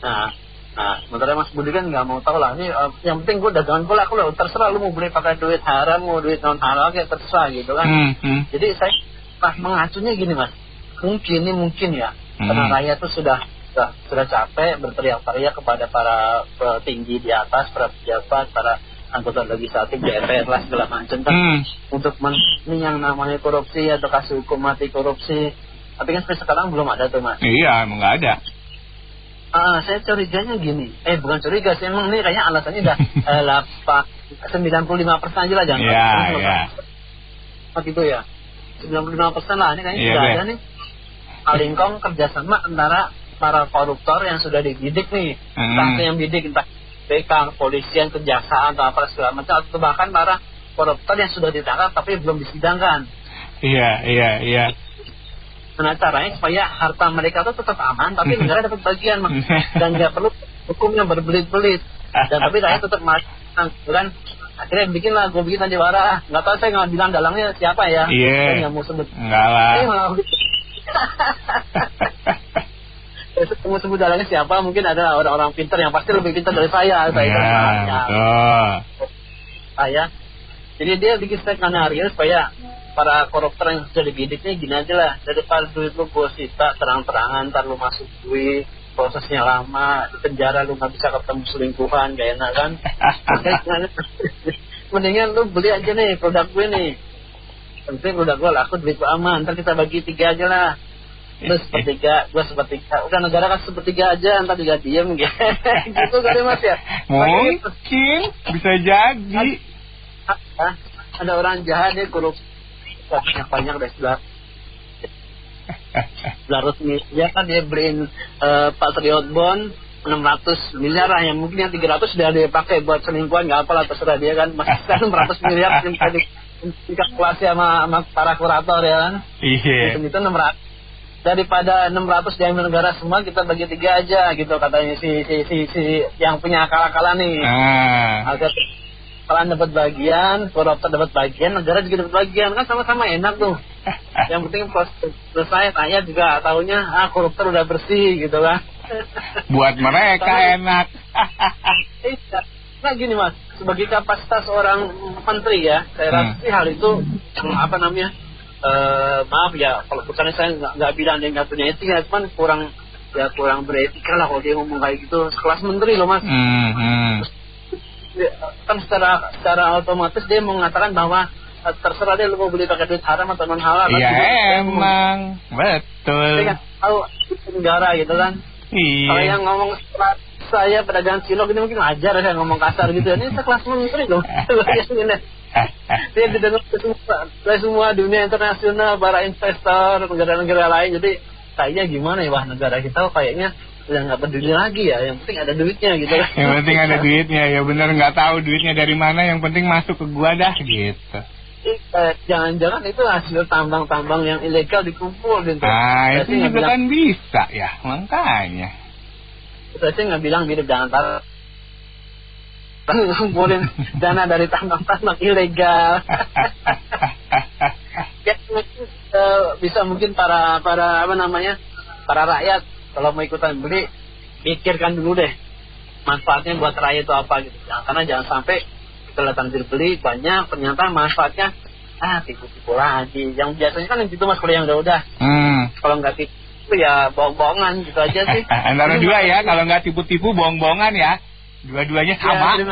Nah, Nah, sementara Mas Budi kan nggak mau tahu lah. Ini yang penting gue dagangan gue laku lah. Terserah lu mau beli pakai duit haram, mau duit non halal, kayak terserah gitu kan. Jadi saya mengacunya gini Mas. Mungkin ya. Karena rakyat tuh sudah capek berteriak-teriak kepada para petinggi di atas, para pejabat, para anggota legislatif, DPR lah segala macam kan. Untuk ini yang namanya korupsi atau kasih hukum mati korupsi. Tapi kan sampai sekarang belum ada tuh Mas. Iya, emang nggak ada. Saya curiganya gini, bukan curiga sih, emang ini kayaknya alasannya udah 95% aja lah, jangan gitu ya, 95% lah, ini kayaknya sudah ada nih alingkong kerjasama antara para koruptor yang sudah dididik nih, entah yang bidik, entah BK, kepolisian, kejaksaan, atau apa segala macam, atau bahkan para koruptor yang sudah ditangkap tapi belum disidangkan. Iya. Nah caranya supaya harta mereka itu tetap aman, tapi negara dapat bagian dan nggak perlu hukum yang berbelit-belit, dan tapi rakyat tetap menang, kan? Akhirnya gue bikin sandiwara, nggak tahu saya nggak bilang dalangnya siapa ya, saya nggak mau sebut. Nggak lah. Saya mau sebut dalangnya siapa, mungkin ada orang-orang pintar yang pasti lebih pintar dari saya. Jadi dia bikin skenario supaya para koruptor yang sudah dibidiknya gini aja lah, daripada duit lu gue sita terang-terangan, ntar lu masuk duit, prosesnya lama, di penjara lu gak bisa ketemu selingkuhan, gak enak kan. Mendingan lu beli aja nih produk gue nih, penting produk gue laku, duit gue aman, ntar kita bagi 3 aja lah, lu sepertiga, gue sepertiga, udah negara kan sepertiga aja, ntar 3 diem gitu kali Mas ya. Mungkin bisa jadi. Ada orang jahat dia korupsi banyak deh sebelah resmi ya kan, dia beliin Patriot Bond 600 miliar lah, yang mungkin yang 300 sudah dia pakai buat selingkuhan, nggak apalah terserah dia kan, masih 600 miliar yang tadi dikalkulasi sama para kurator ya kan. Itu 600, daripada 600 diambil negara semua, kita bagi 3 aja gitu katanya si yang punya akal-akalan nih. Agar kalian dapat bagian, koruptor dapat bagian, negara juga dapat bagian, kan sama-sama enak tuh. Yang penting selesai, rakyat juga tahunya koruptor udah bersih gitu kan. Buat mereka enak. Nah gini Mas, sebagai kapasitas orang menteri ya, saya rasa sih hal itu apa namanya, maaf ya kalau bukannya saya nggak bilang dia nggak punya etika, cuman kurang beretika lah kalau dia ngomong kayak gitu, sekelas menteri loh Mas. Kan secara otomatis dia mengatakan bahwa terserah dia lu mau beli pakai duit haram atau non halal. Iya emang betul. Dia kan tahu negara gitu kan. Iya. Kalau yang ngomong saya pedagang cilok ini mungkin ajar saya ngomong kasar gitu. Ini sekelas menteri loh. Dia didengar semua dunia internasional, para investor, negara-negara lain. Jadi kayaknya gimana ya, wah negara kita kayaknya udah nggak peduli lagi ya, yang penting ada duitnya gitu kan. Yang penting ada duitnya, ya bener, nggak tahu duitnya dari mana, yang penting masuk ke gua dah gitu. Jangan-jangan itu hasil tambang-tambang yang ilegal dikumpul gitu. Itu juga kan bisa ya, makanya. Saya sih nggak bilang gitu, jangan taruh ngumpulin dana dari tambang-tambang ilegal. Ya, bisa mungkin para apa namanya, para rakyat kalau mau ikutan beli, pikirkan dulu deh manfaatnya buat rakyat itu apa gitu. Karena jangan sampai kelihatan beli banyak, ternyata manfaatnya tipu-tipu lagi. Yang biasanya kan yang gitu Mas, kalau yang udah. Kalau nggak tipu ya bohong-bohongan gitu aja sih. Antara dua ya, kalau nggak tipu-tipu bohong-bohongan ya. Dua-duanya sama.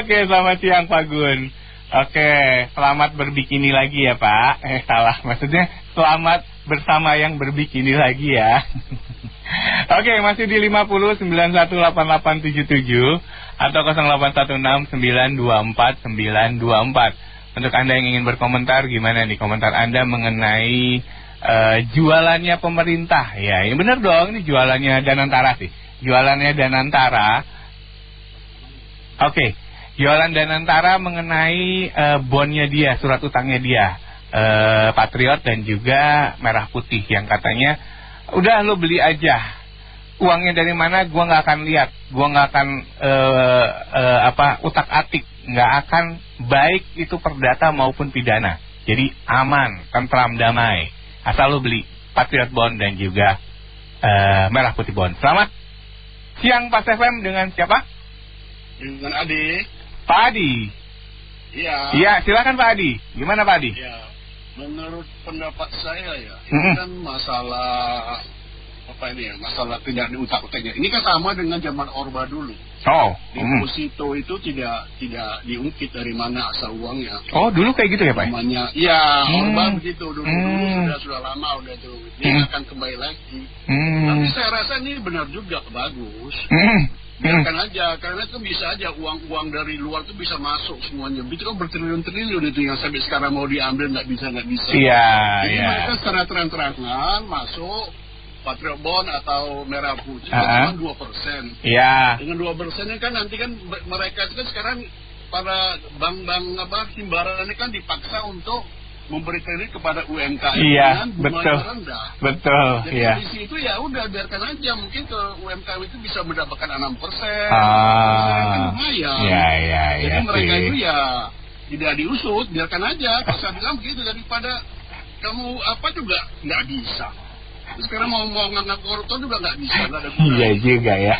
Oke, selamat siang Pak Gun. Oke, selamat berbikini lagi ya Pak. Salah, maksudnya selamat bersama yang berbikini lagi ya. Oke, masih di 50918877 atau 0816924924. Untuk Anda yang ingin berkomentar, gimana nih komentar Anda mengenai jualannya pemerintah? Ya, ini benar dong, ini jualannya Danantara sih. Jualannya Danantara. Oke. Jualan Danantara mengenai bondnya dia, surat utangnya dia, Patriot dan juga Merah Putih, yang katanya udah lo beli aja, uangnya dari mana gua nggak akan lihat, gua nggak akan utak-atik, nggak akan, baik itu perdata maupun pidana, jadi aman, tentram, damai, asal lo beli Patriot Bond dan juga Merah Putih Bond. Selamat siang Pak FM, dengan siapa? Dengan Adi. Pak Adi. Iya. Iya, silakan Pak Adi. Gimana Pak Adi? Ya, menurut pendapat saya ya, ini kan masalah masalah tidak diutak-utaknya. Ini kan sama dengan zaman Orba dulu. Oh. Deposito itu tidak diungkit dari mana asal uangnya. Oh, dulu kayak gitu ya Pak? Namanya, ya Orba begitu dulu sudah lama udah tuh. Dia akan kembali lagi. Tapi saya rasa ini benar juga bagus. Biarkan aja, karena itu bisa aja uang-uang dari luar itu bisa masuk semuanya. Itu kan bertriliun-triliun itu yang sampai sekarang mau diambil nggak bisa. Iya. Jadi mereka secara terang-terangan masuk Patriot Bond atau Merah Putih cuma 2%. Iya. Dengan 2% kan nanti kan mereka itu kan sekarang para bank-bank himbaran ini kan dipaksa untuk memberi kredit kepada UMKM dengan bunga yang rendah. Betul. Jadi di situ ya udah biarkan aja, mungkin ke UMKM itu bisa mendapatkan 6%. Kan lumayan. Iya. Jadi mereka itu ya tidak diusut, biarkan aja. Kalau saya bilang begitu, daripada kamu apa juga nggak bisa. Sekarang mau ngangkat koruptor juga nggak bisa, nggak ada gunanya. Iya juga ya.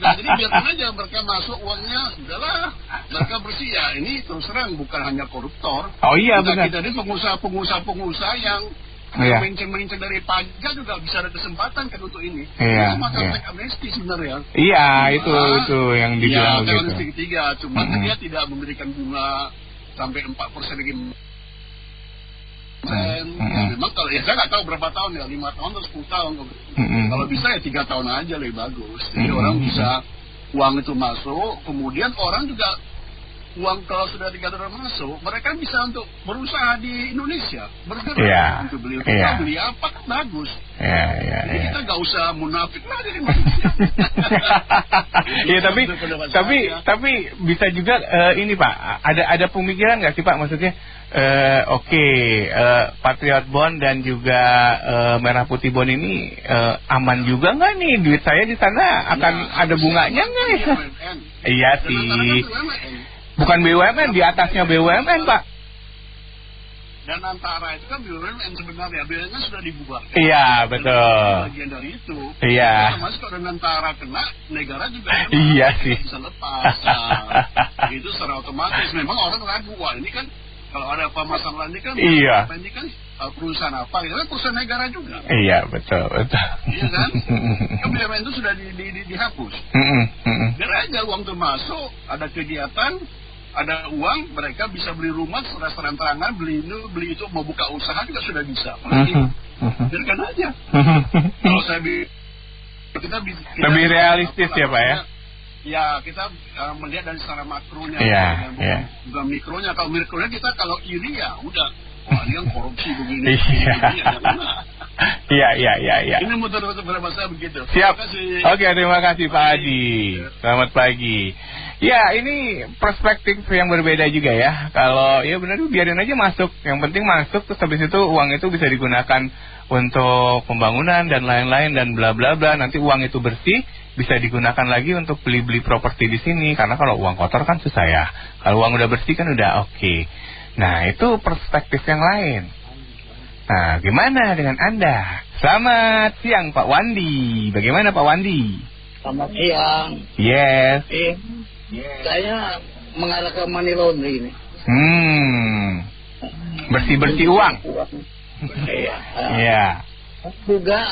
Jadi biarkan aja mereka masuk uangnya, sudahlah, mereka bersih ya. Ini terus terang bukan hanya koruptor. Oh iya benar. Kita ini pengusaha yang menceng dari pajak juga bisa ada kesempatan kan untuk ini. Iya. Itu makan tax amnesty sebenarnya. Iya, itu yang dibilang begitu. Iya, amnesty ketiga, cuma dia tidak memberikan bunga sampai 4% lagi. Memang kalau ya saya nggak tahu berapa tahun ya, 5 tahun atau 10 tahun. Kalau bisa ya 3 tahun aja lebih bagus. Jadi orang bisa uang itu masuk, kemudian orang juga uang kalau sudah 3 tahun masuk, mereka bisa untuk berusaha di Indonesia, bergerak untuk beli apa kan bagus. Jadi kita nggak usah munafik lah dari manusia. Iya tapi bisa juga ini Pak, ada pemikiran nggak sih Pak, maksudnya Patriot Bond dan juga Merah Putih Bond ini aman juga nggak nih, duit saya di sana akan ada bunganya nggak ya? Iya sih. Bukan BUMN, di atasnya BUMN Pak. Dan antara itu kan BUMN sebenarnya, BUMN sudah dibubarkan. Iya betul. Bagian dari itu. Iya. Termasuk kalau antara kena, negara juga iya sih. Bisa lepas. Itu secara otomatis. Memang orang ragu, wah ini kan kalau ada apa masalah ini kan, ini kan perusahaan apa? Itu kan perusahaan negara juga. Iya betul. Iya kan? Kan BUMN itu sudah dihapus. Biar aja uang itu masuk, ada kegiatan, ada uang, mereka bisa beli rumah secara terang-terangan, beli itu, mau buka usaha juga sudah bisa. Biarkan aja. Kalau saya kita lebih realistis ya Pak ya. Ya kita melihat dari secara makronya, bukan mikronya. Kalau mikronya kita kalau iri ya udah, wah ini yang korupsi begini. Iya. Ini muter-muter berbahasa begitu. Siap. Oke, terima kasih Pak Adi. Selamat pagi. Ya, ini perspektif yang berbeda juga ya. Kalau ya benar, biarin aja masuk. Yang penting masuk, terus habis itu uang itu bisa digunakan untuk pembangunan dan lain-lain dan bla bla bla. Nanti uang itu bersih, bisa digunakan lagi untuk beli-beli properti di sini. Karena kalau uang kotor kan susah ya. Kalau uang udah bersih kan udah oke. Nah, itu perspektif yang lain. Nah, gimana dengan Anda? Selamat siang Pak Wandi. Bagaimana Pak Wandi? Selamat siang. Yes. Saya mengarah ke money laundry ini. Bersih-bersih uang. Iya. Juga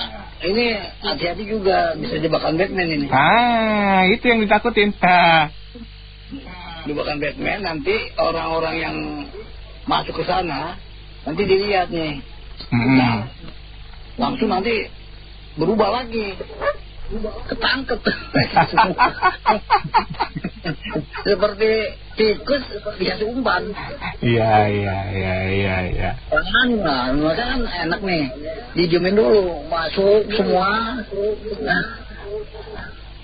ini hati-hati juga bisa jebakan Batman ini. Itu yang ditakutin. Jebakan Batman, nanti orang-orang yang masuk ke sana nanti dilihat nih. Nah, langsung nanti berubah lagi. Ketangkep. Seperti tikus bisa umpan. Iya. Makanya kan enak nih, dijamin dulu masuk semua. Nah,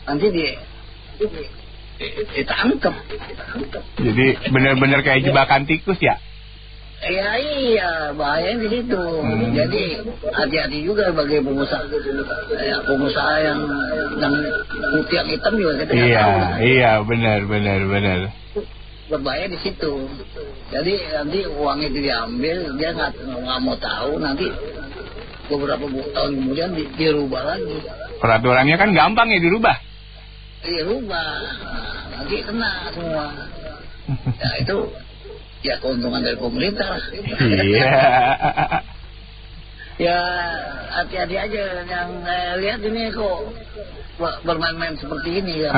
nanti ditangkep. Jadi benar-benar kayak jebakan tikus ya? Iya, bahayanya di situ. Jadi hati-hati juga bagi pengusaha yang putih yang hitam juga kita tahu. Iya, benar. Berbahaya di situ. Jadi nanti uang itu diambil, dia nggak mau tahu, nanti beberapa tahun kemudian dirubah lagi. Peraturannya kan gampang ya dirubah. Iya rubah, nanti kena semua. Ya itu ya keuntungan dari pemerintah. Iya. Ya hati-hati aja yang lihat ini kok bermain-main seperti ini ya.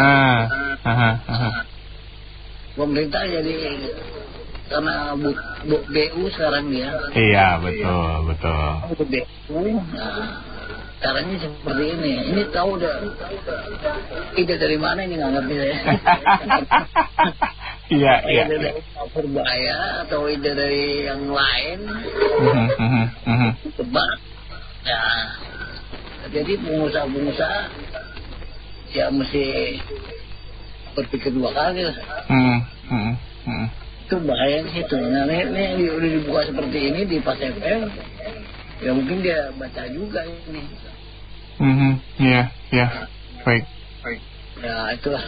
Pemerintah jadi karena BU sekarang dia. Iya betul. BU, caranya seperti ini. Ini tahu udah ide dari mana ini nggak ngerti saya. Iya. Ide dari Berbahaya atau ide dari yang lain. Tebak. Ya. Jadi pengusaha-pengusaha ya mesti berpikir 2 kali lah. Itu bahaya situ. Nah ini udah dibuka seperti ini di Pas FM, ya mungkin dia baca juga ini. Iya. Baik. Ya itulah.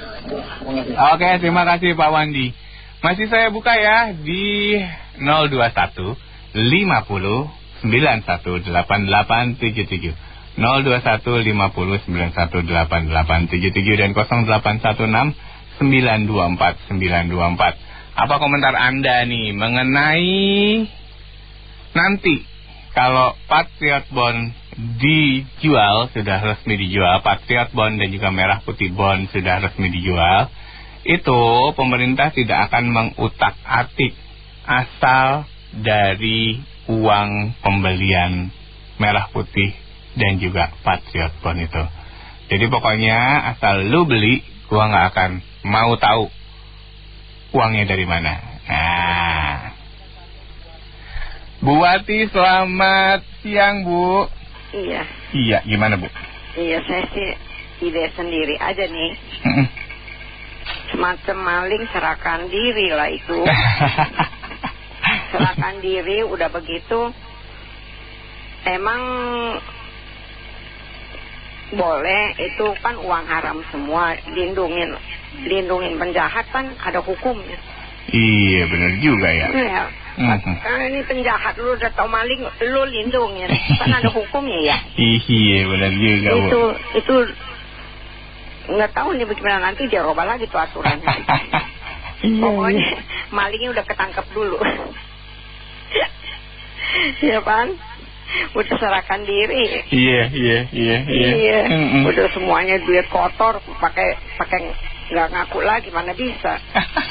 Oke, terima kasih Pak Wandi. Masih saya buka ya di 021 50 918877 021 50 918877 dan 0816 924 924. Apa komentar Anda nih mengenai nanti kalau Patriot Bond dijual, sudah resmi dijual, Patriot Bond dan juga Merah Putih Bond sudah resmi dijual, itu pemerintah tidak akan mengutak-atik asal dari uang pembelian Merah Putih dan juga Patriot Bond itu. Jadi pokoknya asal lu beli, gua nggak akan mau tahu uangnya dari mana. Nah, Bu Wati, selamat siang Bu. Iya, gimana Bu? Iya, saya sih ide sendiri aja nih. Semacam maling serahkan diri lah itu. Serahkan diri, udah begitu emang boleh, itu kan uang haram semua, lindungin penjahat kan ada hukumnya. Iya benar juga ya. Iya. Karena ini penjahat, lu udah tau maling, lu lindungin, kan ada hukumnya ya. Iya benar juga Bu. Itu nggak tahu nih bagaimana nanti dia robah lagi tuh aturannya. Pokoknya malingnya udah ketangkep dulu. Iya kan? Udah serahkan diri. Iya. Udah semuanya duit kotor, pakai nggak ngaku lagi, mana bisa.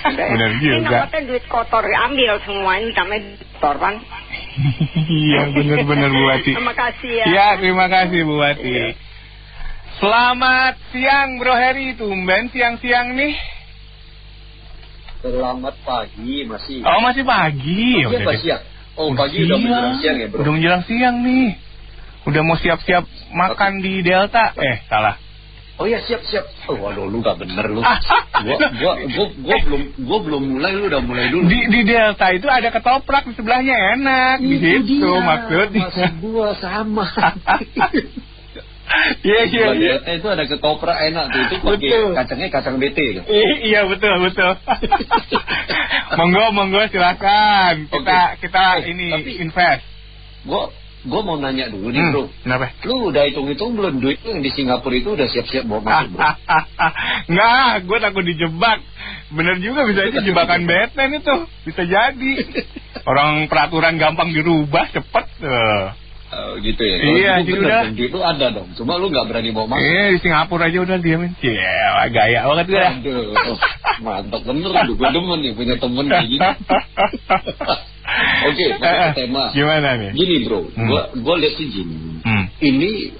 Benar juga. Ini namanya duit kotor, diambil semua, ini namanya kotor kan. Iya benar Bu Wati. Terima kasih ya. Ya terima kasih Bu Wati. Selamat siang Bro Heri, tumben siang-siang nih. Selamat pagi masih. Oh masih pagi. Iya pagi ya. Oh pagi udah menjelang siang ya Bro. Udah menjelang siang nih. Udah mau siap-siap makan di Delta. Salah. Oh ya siap. Oh waduh lu gak bener lu. Gua belum mulai, lu udah mulai dulu. Di Delta itu ada ketoprak di sebelahnya, enak. Di situ maksudnya. Maksud gua sama. Iya. Itu ada ketoprak enak tuh, itu pakai kacangnya kacang bete. Iya betul. Monggo silakan. Kita ini invest. Gua mau nanya dulu nih Bro. Kenapa? Lu udah hitung-hitung belum duit lu yang di Singapura itu udah siap-siap bawa masuk Bro? Nggak, gue takut dijebak. Bener juga bisa aja jebakan Batman itu. Bisa jadi. Orang peraturan gampang dirubah cepet. Gitu ya. Iya, gitu udah. Duit lu ada dong. Cuma lu nggak berani bawa masuk. Di Singapura aja udah diamin. Gaya banget gue. Aduh, mantap bener lu. Gue demen nih punya temen kayak gini. Oke, masuk ke tema. Gimana nih? Gini Bro, gue lihat sih gini. Ini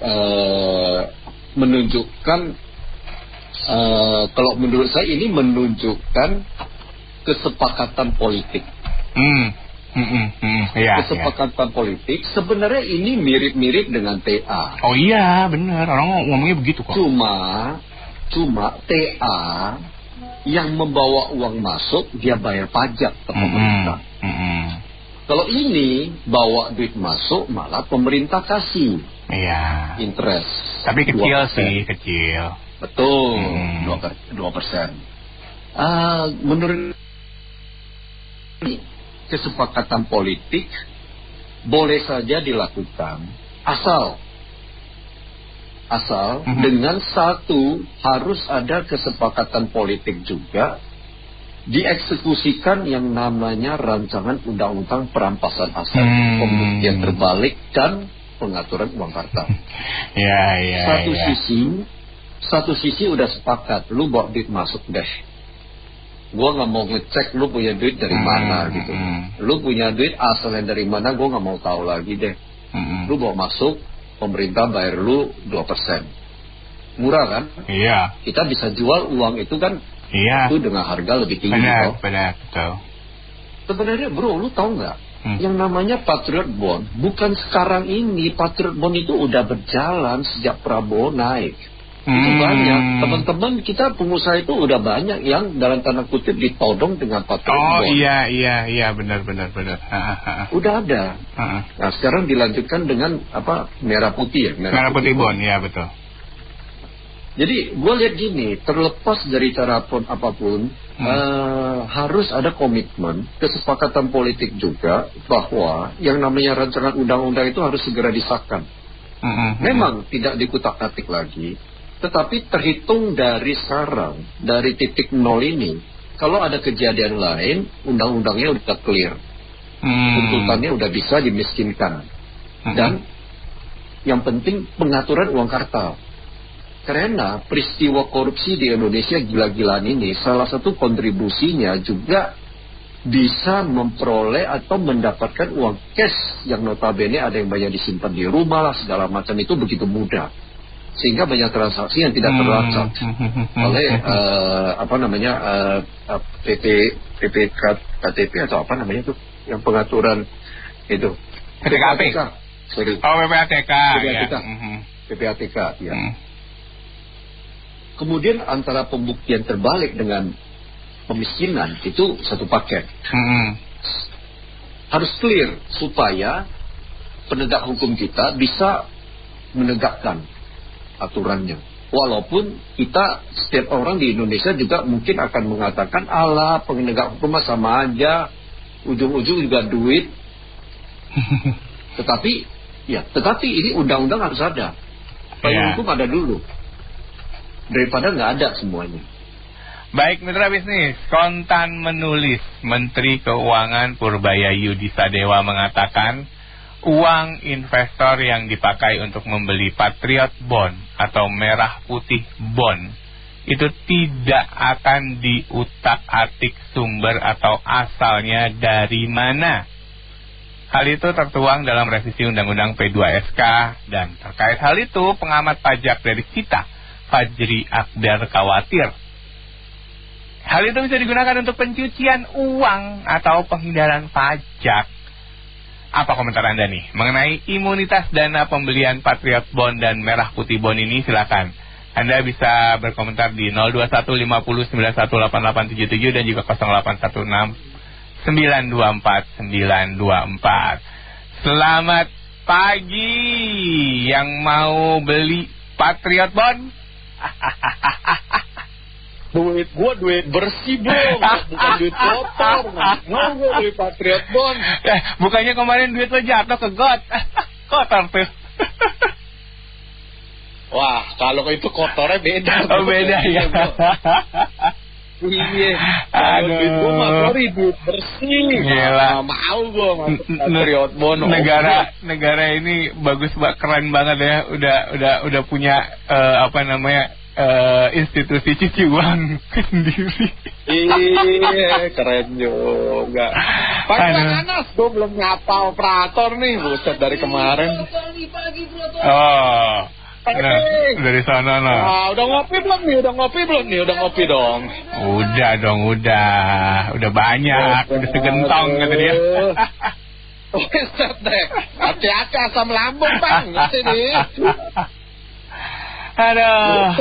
menunjukkan, kalau menurut saya ini menunjukkan kesepakatan politik. Kesepakatan politik. Sebenarnya ini mirip-mirip dengan TA. Oh iya, benar. Orang ngomongnya begitu kok. Cuma TA yang membawa uang masuk dia bayar pajak ke pemerintah. Kalau ini bawa duit masuk malah pemerintah kasih. Iya. Interest. Tapi kecil sih, kecil. Betul. 2%. Menurut kesepakatan politik boleh saja dilakukan asal asal dengan satu harus ada kesepakatan politik juga dieksekusikan yang namanya rancangan undang-undang perampasan aset, pembuktian terbalik dan pengaturan uang kartal. Satu sisi udah sepakat, lu bawa duit masuk deh. Gua nggak mau ngecek lu punya duit dari mana gitu. Lu punya duit asalnya dari mana, gua nggak mau tahu lagi deh. Lu bawa masuk, pemerintah bayar lu 2%. Murah kan? Iya. Kita bisa jual uang itu kan? Iya. Itu dengan harga lebih tinggi. Benar. Sebenarnya bro, lu tahu nggak? Yang namanya Patriot Bond, bukan sekarang ini. Patriot Bond itu udah berjalan sejak Prabowo naik. Itu banyak. Teman-teman kita pengusaha itu udah banyak yang dalam tanda kutip ditodong dengan Patriot Bond. Iya, benar. Udah ada. Nah, sekarang dilanjutkan dengan apa? Merah putih ya? Merah putih bond, ya betul. Jadi gue lihat gini, terlepas dari cara pun apapun, harus ada komitmen, kesepakatan politik juga bahwa yang namanya rancangan undang-undang itu harus segera disahkan. Memang tidak dikutak-atik lagi, tetapi terhitung dari sekarang, dari titik nol ini, kalau ada kejadian lain, undang-undangnya udah clear, tuntutannya udah bisa dimiskinkan, dan yang penting pengaturan uang kartal. Karena peristiwa korupsi di Indonesia gila-gilaan ini, salah satu kontribusinya juga bisa memperoleh atau mendapatkan uang cash yang notabene ada yang banyak disimpan di rumah lah, segala macam itu begitu mudah. Sehingga banyak transaksi yang tidak terlacak oleh KTP atau apa namanya tuh, yang pengaturan itu PPATK. PPATK ya. Kemudian antara pembuktian terbalik dengan pemiskinan itu satu paket. Harus clear supaya penegak hukum kita bisa menegakkan aturannya. Walaupun kita, setiap orang di Indonesia juga mungkin akan mengatakan, alah penegak hukum sama aja, ujung-ujung juga duit. Tetapi ini undang-undang harus ada. Payung hukum ada dulu, daripada nggak ada semuanya. Baik mitra bisnis, kontan menulis, Menteri Keuangan Purbaya Yudisadewa mengatakan, uang investor yang dipakai untuk membeli Patriot Bond atau merah putih bond itu tidak akan diutak-atik sumber atau asalnya dari mana. Hal itu tertuang dalam revisi Undang-Undang P2SK, dan terkait hal itu pengamat pajak dari kita, Fajri Akbar, khawatir hal itu bisa digunakan untuk pencucian uang atau penghindaran pajak. Apa komentar Anda nih mengenai imunitas dana pembelian Patriot Bond dan merah putih bond ini? Silakan. Anda bisa berkomentar di 02150918877 dan juga 0816924924. Selamat pagi yang mau beli Patriot Bond. Duit gua duit bersih bro, bukan duit kotor. Mau gua beli Patriot Bond. Bukannya kemarin duit lo jatuh ke got. Kotor tuh. Wah, kalau itu kotornya beda. Oh beda ya. Iya. Kalau duit gua mah sorry, duit bersih. Gila. Mau gua masuk Patriot Bond. Negara ini bagus banget, keren banget ya. Udah punya institusi cuci uang sendiri. Iya, keren juga. Pak Anas, gue belum nyapa operator nih, buset dari kemarin. Oh, nah, dari sana nah. Udah ngopi belum nih? Udah ngopi dong. Udah dong, udah banyak, udah segentong kata dia. Buset deh, hati-hati asam lambung bang, ngerti nih. Aduh.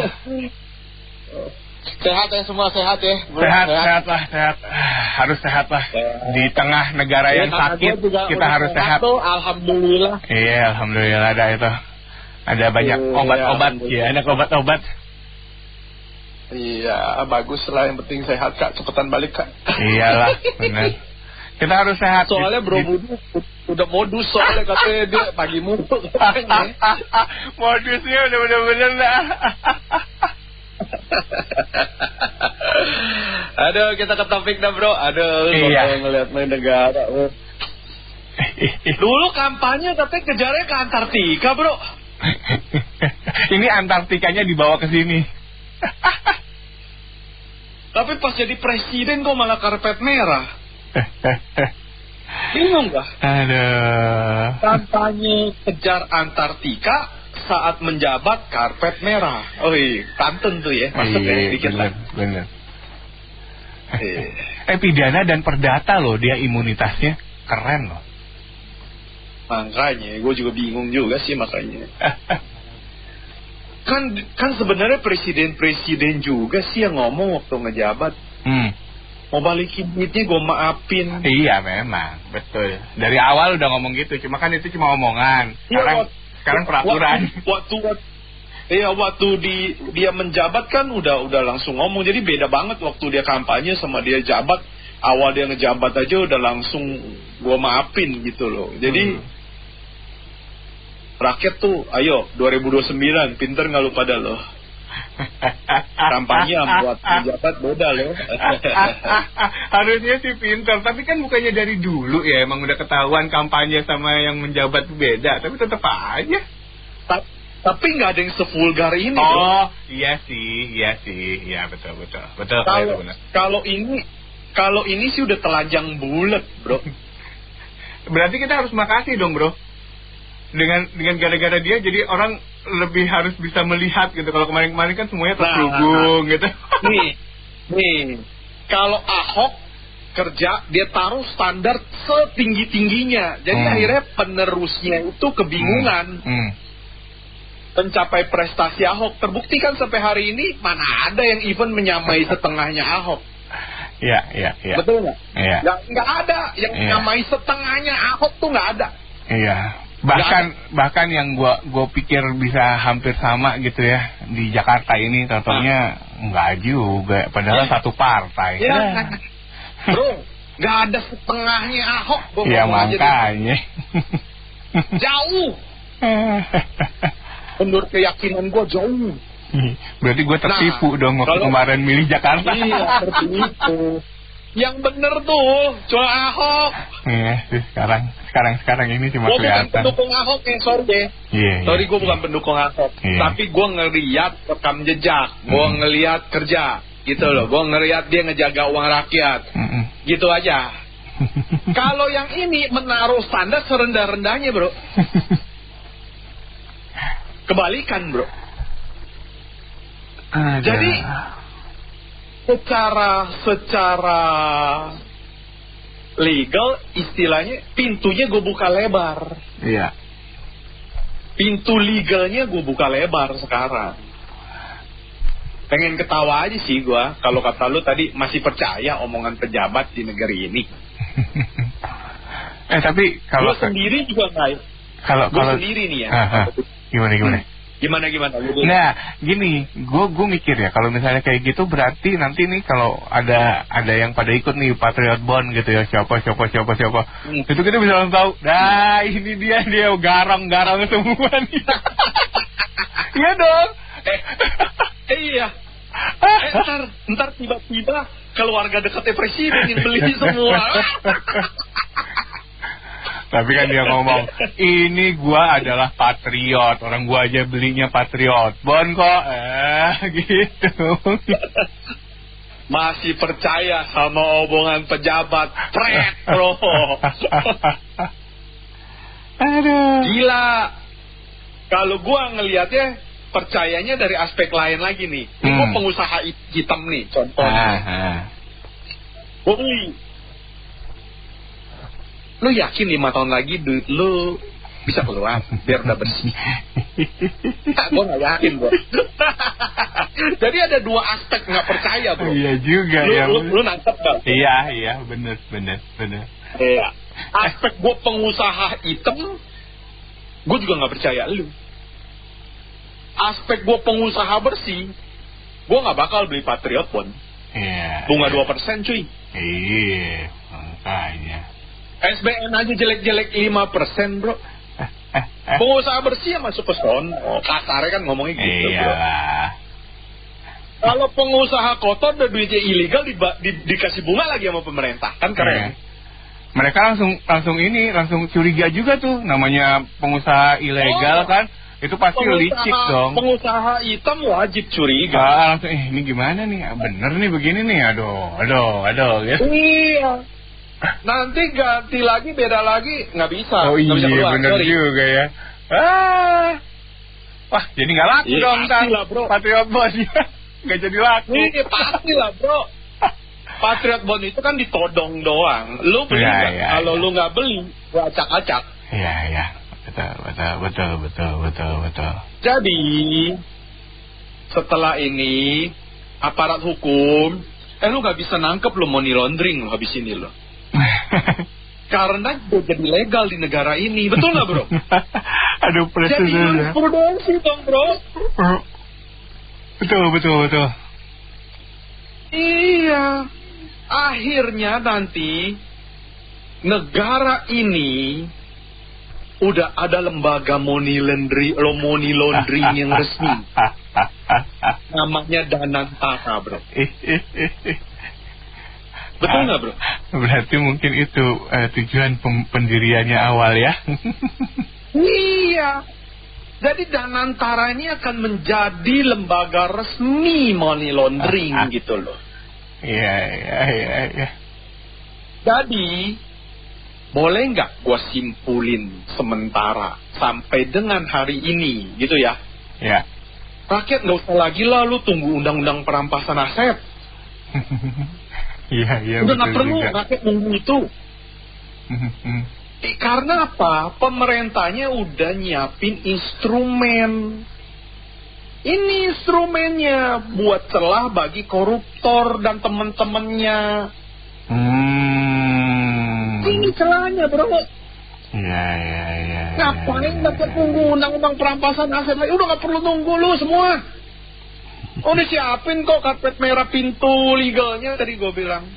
Sehat ya semua, sehat ya. Sehat lah. Harus sehat lah. Di tengah negara yang sakit kita harus sehat. Alhamdulillah. Iya, alhamdulillah ada itu. Ada banyak obat-obat ya, ada obat-obat. Iya, bagus lah, yang penting sehat Kak, cepetan balik Kak. Iyalah, benar. Kita harus sehat. Soalnya Bro Budi udah modus soalnya katanya dia pagi mulu. Modusnya udah bener-bener dah. Aduh, kita ke topik dah bro. Aduh, iya. Ngeliat main negara. Dulu kampanye katanya kejarnya ke Antartika bro. Ini Antartikanya dibawa ke sini. Tapi pas jadi presiden kok malah karpet merah. Bingung gak? Aduh. Kampanye kejar Antartika saat menjabat karpet merah. Oh iya, pantun tuh ya. Maksudnya dikit lah. Bener. Pidana dan perdata loh, dia imunitasnya keren loh. Makanya, gue juga bingung juga sih makanya. kan sebenarnya presiden juga sih yang ngomong waktu ngejabat. Mau balikin duitnya gue maafin. Iya memang, betul. Dari awal udah ngomong gitu, cuma kan itu cuma omongan. Sekarang peraturan. Waktu dia menjabat kan udah langsung ngomong. Jadi beda banget waktu dia kampanye sama dia jabat. Awal dia ngejabat aja udah langsung gue maafin gitu loh. Jadi rakyat tuh, ayo 2029 pinter nggak lu pada loh. Kampanye buat menjabat beda loh. Harusnya sih pinter, tapi kan bukannya dari dulu ya emang udah ketahuan kampanye sama yang menjabat beda, tapi tetap aja. Tapi nggak ada yang sevulgar ini. Oh, iya sih, ya betul. Kalau ini sih udah telanjang bulat, bro. Berarti kita harus makasih dong, bro. Dengan gara-gara dia jadi orang lebih harus bisa melihat gitu. Kalau kemarin-kemarin kan semuanya terselubung gitu. Nih, kalau Ahok kerja dia taruh standar setinggi-tingginya. Jadi akhirnya penerusnya itu kebingungan. Mencapai prestasi Ahok terbukti kan sampai hari ini mana ada yang even menyamai setengahnya Ahok. Iya. Betul nggak? Iya. Nggak ada yang menyamai setengahnya Ahok tuh nggak ada. Iya. Bahkan yang gua pikir bisa hampir sama gitu ya di Jakarta ini, contohnya nggak juga, padahal satu partai. Bro, nggak ada setengahnya Ahok. Iya makanya. Jauh. Menurut keyakinan gue jauh. Berarti gue tertipu dong waktu kemarin milih Jakarta. Iya, tertipu. Yang bener tuh cuma Ahok. Iya, sekarang ini cuma kelihatan. Gue bukan pendukung Ahok ya, sorry. Sorry, gue bukan pendukung Ahok. Tapi gue ngeliat rekam jejak, gue ngeliat kerja, gitu loh. Gue ngeliat dia ngejaga uang rakyat, gitu aja. Kalau yang ini menaruh standar serendah-rendahnya, bro. Kebalikan, bro. Jadi secara legal istilahnya pintunya gue buka lebar. Iya. Pintu legalnya gue buka lebar sekarang. Pengen ketawa aja sih gue kalau kata lu tadi masih percaya omongan pejabat di negeri ini. Tapi kalau gue sendiri juga nggak. Gue sendiri nih ya. Gimana? Nah, gini, gue mikir ya, kalau misalnya kayak gitu berarti nanti nih kalau ada yang pada ikut nih Patriot Bond gitu ya, siapa. Itu kita bisa langsung tahu, nah ini dia garang semua nih. Iya dong. Iya. Ntar tiba-tiba keluarga dekatnya presiden yang beli semua. Tapi kan dia ngomong, ini gua adalah patriot, orang gua aja belinya Patriot Bond kok, gitu. Masih percaya sama omongan pejabat, pret bro. Aduh. Gila. Kalau gua ngelihatnya, percayanya dari aspek lain lagi nih. Ini gua pengusaha hitam nih, contohnya. Gua beli. Lu yakin 5 tahun lagi duit lu bisa keluar biar udah bersih? Gue gak yakin bro. Jadi ada dua aspek gak percaya bro. Iya juga ya. Lu nangkep gak? Iya bener. Iya. Aspek gue pengusaha hitam, gue juga gak percaya lu. Aspek gue pengusaha bersih, gue gak bakal beli Patriot Bond. Iya. Bunga 2% cuy. Iya. Makanya. SBN aja jelek-jelek 5%, bro. Pengusaha bersih yang masuk ke sono. Kasarnya kan ngomongnya gitu, bro. Kalau pengusaha kotor dan duitnya ilegal dikasih bunga lagi sama pemerintah, kan keren. Mereka langsung curiga juga tuh, namanya pengusaha ilegal kan, itu pasti licik dong. Pengusaha hitam wajib curiga. Langsung ini gimana nih, bener nih begini nih, aduh ya. Iya. Nanti ganti lagi, beda lagi, nggak bisa. Oh iya, keluar, bener juga ya. Wah, jadi nggak laku dong kan, Patriot Bond. Nggak jadi laku. Iya, pasti lah, bro. Patriot Bond itu kan ditodong doang. Lu beli nggak? Kalau lu nggak beli, gua acak-acak. Iya. Betul. Jadi, setelah ini, aparat hukum, lu nggak bisa nangkep lu money laundering lu habis ini lo. Karena udah jadi legal di negara ini, betul nggak, bro? Aduh, jadi jurisprudensi dong, bro. Betul. Iya. Akhirnya nanti negara ini udah ada lembaga money laundering yang resmi. Namanya Danantara, bro. Betul nggak, bro? Berarti mungkin itu tujuan pendiriannya awal ya. Iya. Jadi Danantara ini akan menjadi lembaga resmi money laundering gitu loh. Iya. Jadi, boleh nggak gua simpulin sementara sampai dengan hari ini gitu ya? Ya. Rakyat nggak usah lagi lah lu tunggu undang-undang perampasan aset. Iya. Udah nggak perlu rakyat nunggu itu. Karena apa? Pemerintahnya udah nyiapin instrumen. Ini instrumennya buat celah bagi koruptor dan teman-temannya. Ini celahnya, bro. Iya. Ngapain dapat tunggu undang-undang perampasan aset lagi? Udah nggak perlu nunggu lu semua. Udah siapin kok karpet merah pintu legalnya tadi gue bilang.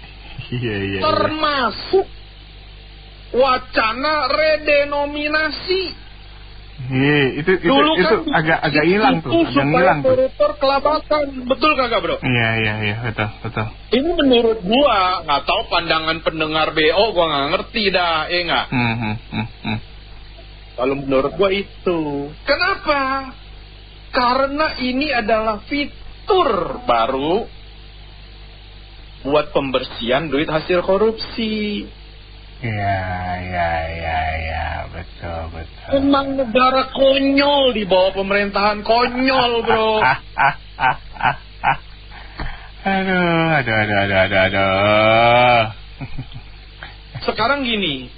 Iya. Termasuk wacana redenominasi. Iya, itu kan agak hilang tuh, koruptor kelabakan, betul kagak, bro? Iya, betul. Ini menurut gua, nggak tahu pandangan pendengar BO, gua nggak ngerti dah, nggak? Kalau menurut gua itu, kenapa? Karena ini adalah fitur baru buat pembersihan duit hasil korupsi. Iya, betul. Emang negara konyol di bawah pemerintahan konyol, bro. Aduh. Sekarang gini,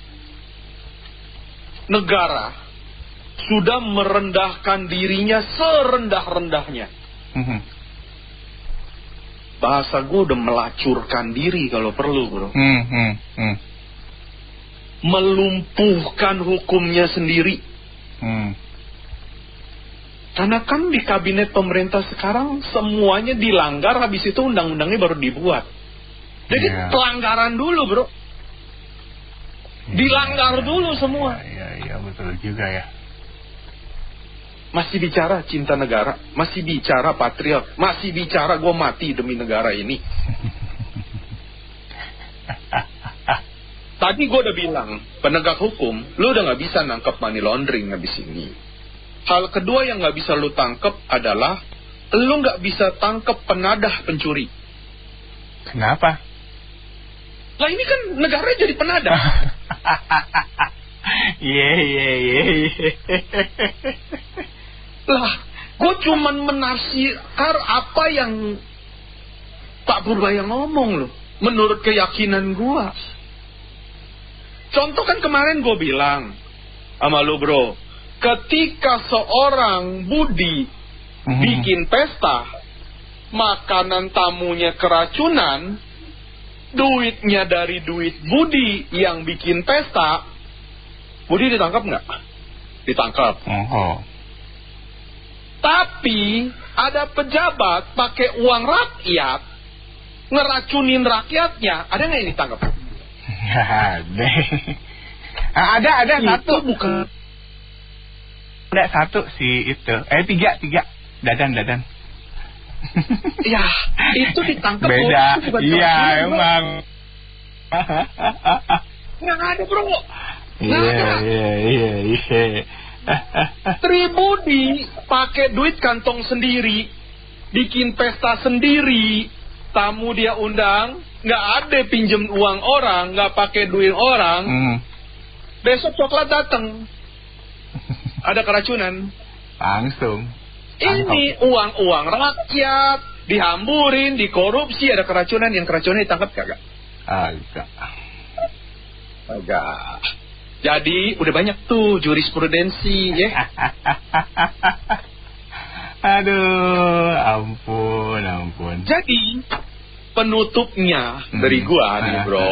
negara sudah merendahkan dirinya serendah-rendahnya. Bahasa gue udah melacurkan diri kalau perlu, bro. Melumpuhkan hukumnya sendiri. Karena kan di kabinet pemerintah sekarang semuanya dilanggar, habis itu undang-undangnya baru dibuat. Jadi pelanggaran dulu, bro. Dilanggar dulu semua. Iya, betul juga ya. Masih bicara cinta negara, masih bicara patriot, masih bicara gue mati demi negara ini. Tadi gue udah bilang, penegak hukum, lu udah gak bisa nangkep money laundering habis ini. Hal kedua yang gak bisa lu tangkep adalah, lu gak bisa tangkep penadah pencuri. Kenapa? Lah ini kan negara jadi penadah. Iya. Lah, gue cuman menafsirkan apa yang Pak Purbaya ngomong loh, menurut keyakinan gue. Contoh kan kemarin gue bilang sama lu, bro, ketika seorang Budi bikin pesta, makanan tamunya keracunan, duitnya dari duit Budi yang bikin pesta, Budi ditangkap nggak? Ditangkap. Tapi ada pejabat pakai uang rakyat ngeracunin rakyatnya, ada nggak yang ditangkap? Ada itu satu. Bukan. Ada satu si itu. Tiga. Dadan. Ya, itu ditangkap. Beda. Iya, emang. Nggak ada, bro. Iya. Tribudi pakai duit kantong sendiri, bikin pesta sendiri, tamu dia undang, nggak ada pinjem uang orang, nggak pakai duit orang. Besok coklat datang, ada keracunan. Langsung. Ini uang rakyat dihamburin, dikorupsi, ada keracunan. Yang keracunan ditangkap kagak? Agak. Jadi udah banyak tuh jurisprudensi ya. Aduh, ampun. Jadi penutupnya dari gua nih, bro.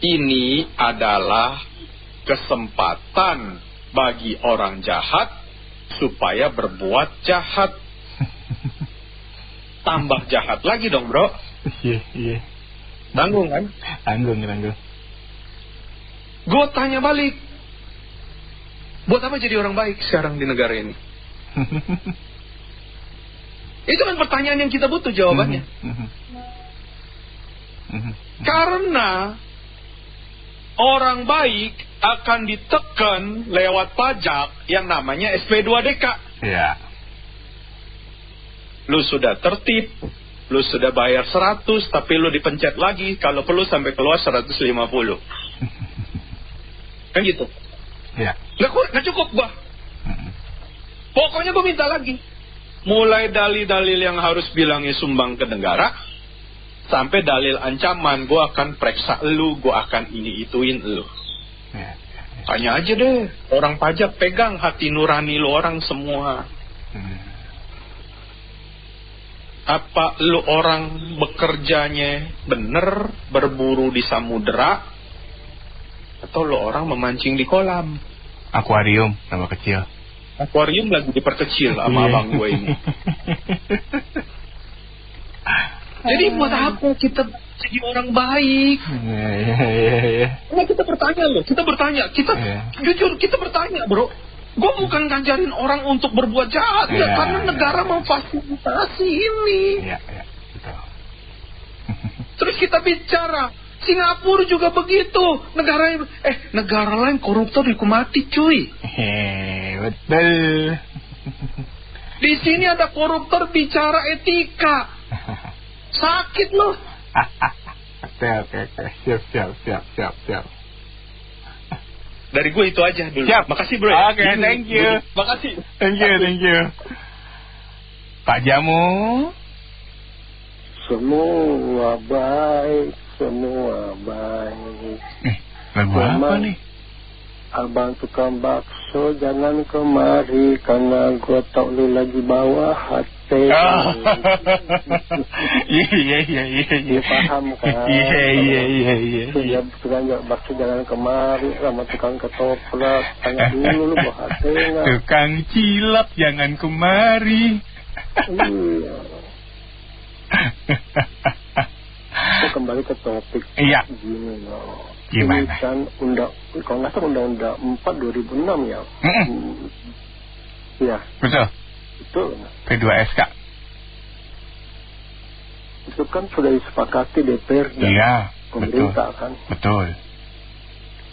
Ini adalah kesempatan bagi orang jahat supaya berbuat jahat. Tambah jahat lagi dong, bro. Iya. Tanggung kan? Tanggung. Gue tanya balik, buat apa jadi orang baik sekarang di negara ini? Itu kan pertanyaan yang kita butuh jawabannya. Karena orang baik akan ditekan lewat pajak yang namanya SP2DK. Iya. Lu sudah tertib, lu sudah bayar 100, tapi lu dipencet lagi, kalau perlu sampai keluar 150. Kan gitu. Iya. Nggak cukup gua. Pokoknya gua minta lagi. Mulai dalil-dalil yang harus bilangnya sumbang ke negara, sampai dalil ancaman, gua akan periksa lu, gua akan ini-ituin lu. Tanya aja deh, orang pajak pegang hati nurani lu orang semua. Apa lu orang bekerjanya bener, berburu di samudera, atau lu orang memancing di kolam? Akuarium nama kecil. Akuarium lagi diperkecil sama abang gue ini. Jadi buat apa kita jadi orang baik? Nah, kita bertanya, jujur kita bertanya, bro. Gue bukan ngajarin orang untuk berbuat jahat, karena negara memfasilitasi ini. Betul. Terus kita bicara, Singapura juga begitu. Negara lain koruptor dihukum mati, cuy. Betul. Di sini ada koruptor bicara etika. Sakit loh. Oke. Siap. Dari gue itu aja dulu. Siap. Makasih, bro. Oke, thank you. Makasih. Thank you. Pak Jamu. Semua baik. Lagu apa nih? Abang tukang bakso jangan kemari, karena gue tau lu lagi bawa hati. Iya. Paham kan? Iya. Tukang bakso jangan kemari, sama tukang ketoprak tanya dulu lu bawa hati nggak? Tukang cilok jangan kemari. Iya. Kembali ke topik. Iya. Gini loh. Gimana? Ini kan kalau nggak salah Undang-Undang 4 2006 ya. Iya. Betul. Itu P2SK. Itu kan sudah disepakati DPR dan pemerintah kan. Betul.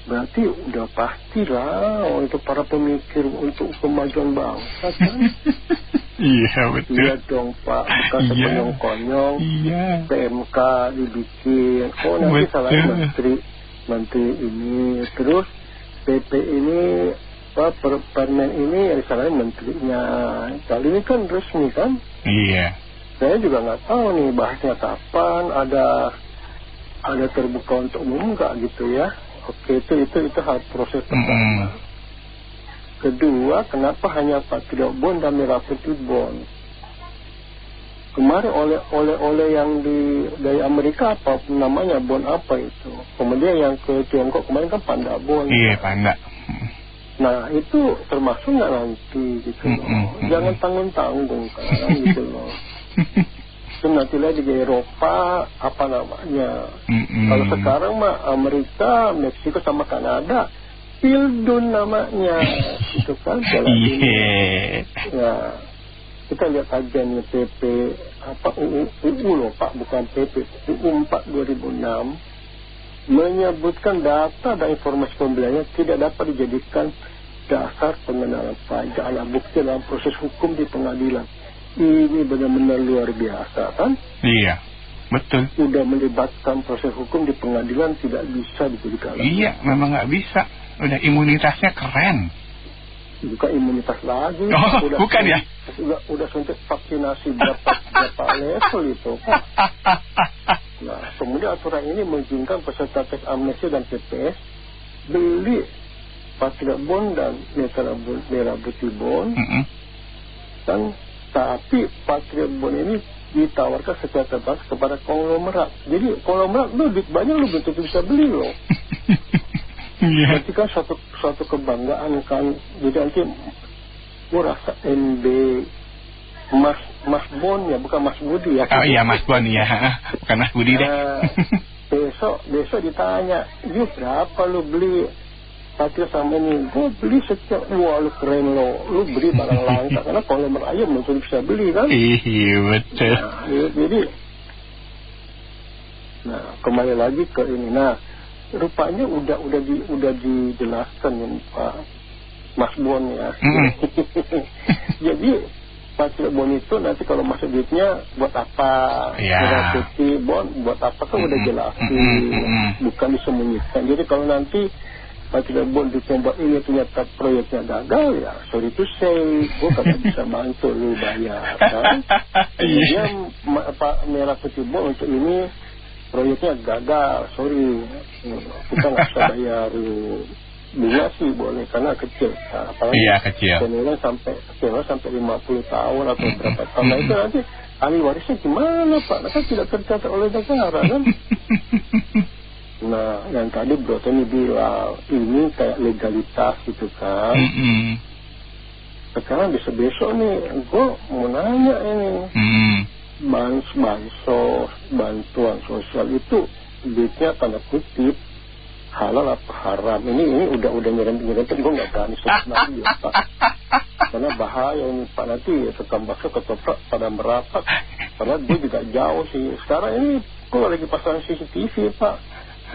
Berarti udah pastilah untuk para pemikir untuk kemajuan bangsa kan. Iya betul. Iya dong Pak, bukan sekonyong-konyong. PMK dibikin. Oh nanti salah menteri ini, terus PP ini permen ini yang salahnya menterinya. Kali ini kan resmi kan. Iya. Saya juga nggak tahu nih bahasnya kapan, ada terbuka untuk umum nggak gitu ya. Oke, itu hal proses pertama. Kedua, kenapa hanya Patriot Bond dan Merah Putih Bond? Kemarin oleh yang dari Amerika apa namanya bond apa itu? Kemudian yang ke Tiongkok kemarin kan Panda Bond. Iya, Panda. Nah, itu termasuk nggak nanti gitu loh. Jangan tanggung-tanggung kan gitu loh. nanti lagi di Eropa apa namanya. Kalau sekarang mah Amerika, Meksiko sama Kanada Pildun namanya itu kan jalan ini. Nah, kita lihat aja nih PP apa UU loh Pak, bukan PP, UU 4 2006 menyebutkan data dan informasi pembeliannya tidak dapat dijadikan dasar pengenalan pajak alat bukti dalam proses hukum di pengadilan. Ini benar-benar luar biasa kan? Iya, betul. Udah melibatkan proses hukum di pengadilan tidak bisa dijadikan. Iya, memang nggak bisa. Udah imunitasnya keren. Bukan imunitas lagi. Oh, udah bukan ya? Udah suntik vaksinasi berapa level itu kan? Nah, kemudian aturan ini mengizinkan peserta teks amnesti dan TPS beli Patriot Bond dan Merah Putih Bond. Kan? Tapi Patriot Bond ini ditawarkan secara terbatas kepada konglomerat. Jadi konglomerat lu duit banyak lu betul bisa beli loh. Berarti kan suatu kebanggaan kan. Jadi nanti gua rasa MB Mas Bon ya, bukan Mas Budi ya. Oh iya Mas Bon ya, bukan Mas Budi deh. Besok ditanya, yuk berapa lu beli Patriot sama ini? Gue beli setiap, wah lu keren lo, lu beli barang langka karena kalau merayam mungkin bisa beli kan? Iya betul. Nah, jadi, nah kembali lagi ke ini. Nah rupanya udah dijelaskan ya Pak Mas Bon ya. Jadi Patriot Bond itu nanti kalau masuk duitnya buat apa? Merah Putih Bond buat apa kan udah jelasin, bukan disembunyikan. Jadi kalau nanti Patriot Bond dicoba ini ternyata proyeknya gagal ya, sorry to say, gue kagak bisa bantu lu bayar kan. Kemudian Merah Putih Bond untuk ini proyeknya gagal, sorry kita nggak bisa bayar bunga sih boleh karena kecil, nah, apalagi kecil. Senilai sampai 50 tahun atau berapa tahun. Nah itu nanti ahli warisnya gimana Pak? Nah, kan tidak tercatat oleh negara kan. Nah yang tadi Bro Tony bilang ini kayak legalitas gitu kan. Sekarang besok nih gue mau nanya ini, bansos, bantuan sosial itu duitnya tanda kutip halal apa haram? Ini udah nyerempet gue nggak berani sebut lagi ya Pak, karena bahaya ini Pak, nanti tukang bakso ketoprak pada merapat, padahal dia juga jauh sih. Sekarang ini gue lagi pasang CCTV Pak,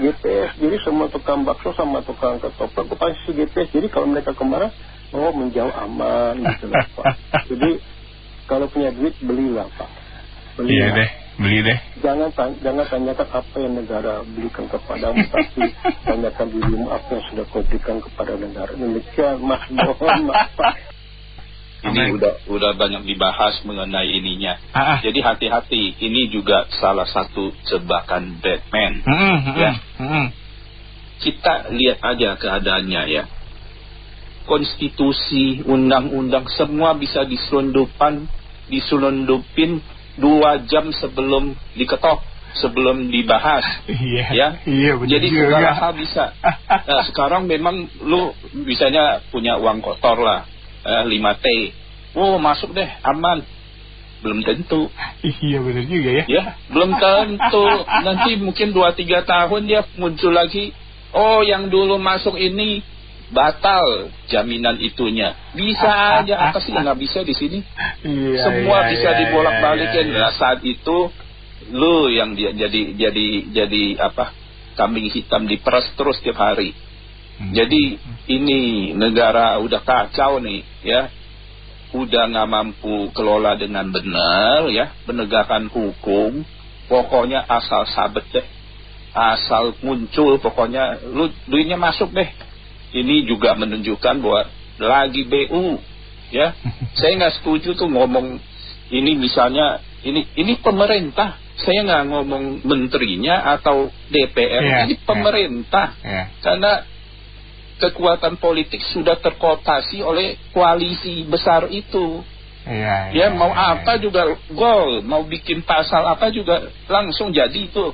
GPS, jadi semua tukang bakso sama tukang ketoprak gue pasang GPS, jadi kalau mereka kemana menjauh aman gitu lah Pak. Jadi kalau punya duit belilah Pak, belilah. Iya beli deh. Jangan tanyakan apa yang negara berikan kepadamu, tapi tanyakan dirimu apa yang sudah kau berikan kepada negara. Demikian Mas Bon. Ini udah banyak dibahas mengenai ininya. Jadi hati-hati, ini juga salah satu jebakan Batman. Ya. Kita lihat aja keadaannya ya. Konstitusi, undang-undang semua bisa diselundupin 2 jam sebelum diketok, sebelum dibahas. Iya jadi segala hal bisa. Nah, sekarang memang lu bisanya punya uang kotor lah, 5T. Masuk deh, aman. Belum tentu. Iya benar juga ya. Ya, belum tentu. Nanti mungkin 2-3 tahun dia muncul lagi. Yang dulu masuk ini batal jaminan itunya. Bisa aja, apa sih nggak bisa di sini? Semua bisa dibolak-balikin. Nah, saat itu lu yang jadi apa? Kambing hitam diperas terus tiap hari. Jadi ini negara udah kacau nih, ya. Udah nggak mampu kelola dengan benar, ya. Penegakan hukum, pokoknya asal sabet deh, asal muncul, pokoknya lu duitnya masuk deh. Ini juga menunjukkan bahwa lagi BU, ya. Saya nggak setuju tuh ngomong ini misalnya ini pemerintah. Saya nggak ngomong menterinya atau DPR, ini pemerintah. Karena kekuatan politik sudah terkooptasi oleh koalisi besar itu. Mau apa juga gol, mau bikin pasal apa juga langsung jadi itu.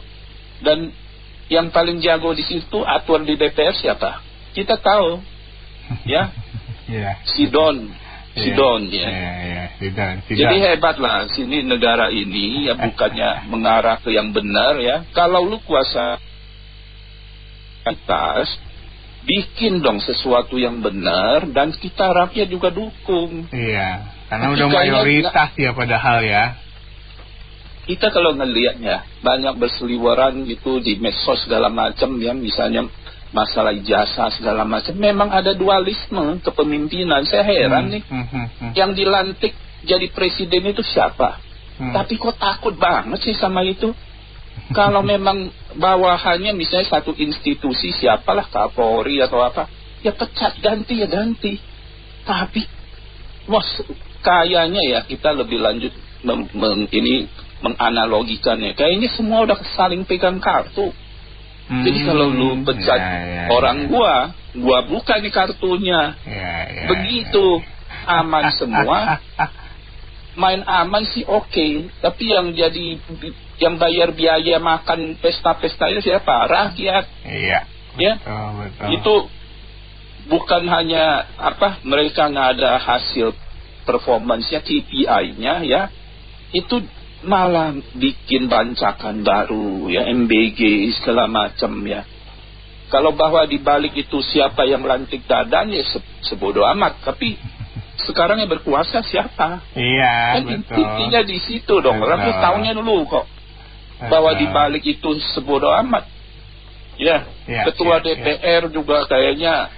Dan yang paling jago di situ atur di DPR siapa? Kita tahu, ya, si Don, Sidon ya. Sidon. Jadi hebatlah sini negara ini ya, bukannya mengarah ke yang benar ya. Kalau lu kuasa atas, bikin dong sesuatu yang benar dan kita rakyat juga dukung. Iya, karena udah mayoritas ya padahal ya. Kita kalau ngelihatnya banyak berseliweran gitu di medsos segala macam ya, misalnya masalah ijazah segala macam, memang ada dualisme kepemimpinan. Saya heran nih, yang dilantik jadi presiden itu siapa? Tapi kok takut banget sih sama itu? Kalau memang bawahannya misalnya satu institusi, siapalah Kapolri atau apa, ya pecat, ganti ya ganti. Tapi kayaknya ya kita lebih lanjut menganalogikannya. Kayaknya semua udah saling pegang kartu. Jadi kalau lu pecat orang gua buka nih kartunya. Begitu aman semua. Main aman sih oke. Tapi yang bayar biaya makan pesta-pesta itu siapa? Rakyat. Iya. Ya. Betul. Itu bukan hanya mereka nggak ada hasil performance-nya, KPI-nya ya. Itu malah bikin bancakan baru ya, MBG segala macam ya. Kalau bahwa dibalik itu siapa yang lantik Dadan ya sebodoh amat, tapi sekarang yang berkuasa siapa? Iya, kan betul. Intinya di situ dong. Rakyat tahunya dulu kok bahwa dibalik itu sebodoh amat. Ya, ketua DPR juga kayaknya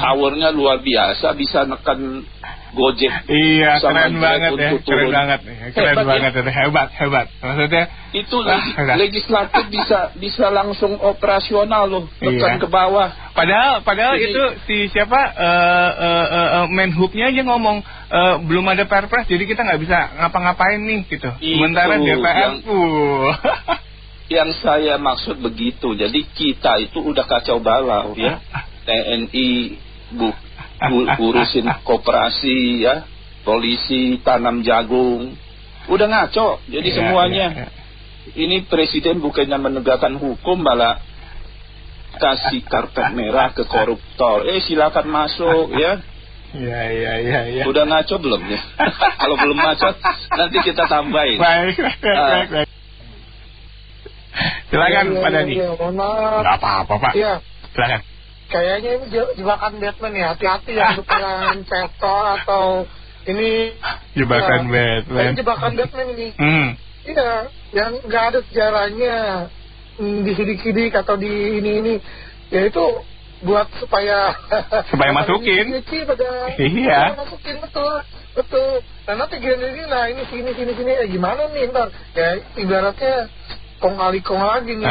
powernya luar biasa, bisa nekan Gojek. Iya, keren banget ya, keren banget. Hebat. Maksudnya itu legislatif bisa langsung operasional loh, tekan ke bawah. Padahal itu si siapa Menhubnya aja ngomong belum ada perpres, jadi kita nggak bisa ngapa-ngapain nih gitu. Sementara DPR yang saya maksud begitu. Jadi kita itu udah kacau balau ya. TNI urusin koperasi ya, polisi tanam jagung, udah ngaco. Jadi semuanya ini presiden bukannya menegakkan hukum, malah kasih karpet merah ke koruptor. Silakan masuk ya. Iya. Udah ngaco belum ya? Kalau belum ngaco nanti kita tambahin. Baik. Silakan Pak Dani. Nggak apa-apa Pak. Iya. Silakan. Kayaknya ini jebakan Batman ya, hati-hati ya untuk yang investor atau ini jebakan Batman. Jebakan Batman ini. Iya, yang nggak ada sejarahnya disidik-sidik atau di ini, ya itu buat supaya masukin. Iya. Masukin betul. Dan nanti gini, nah ini sini, gimana nih ntar? Ya ibaratnya kong lagi nih.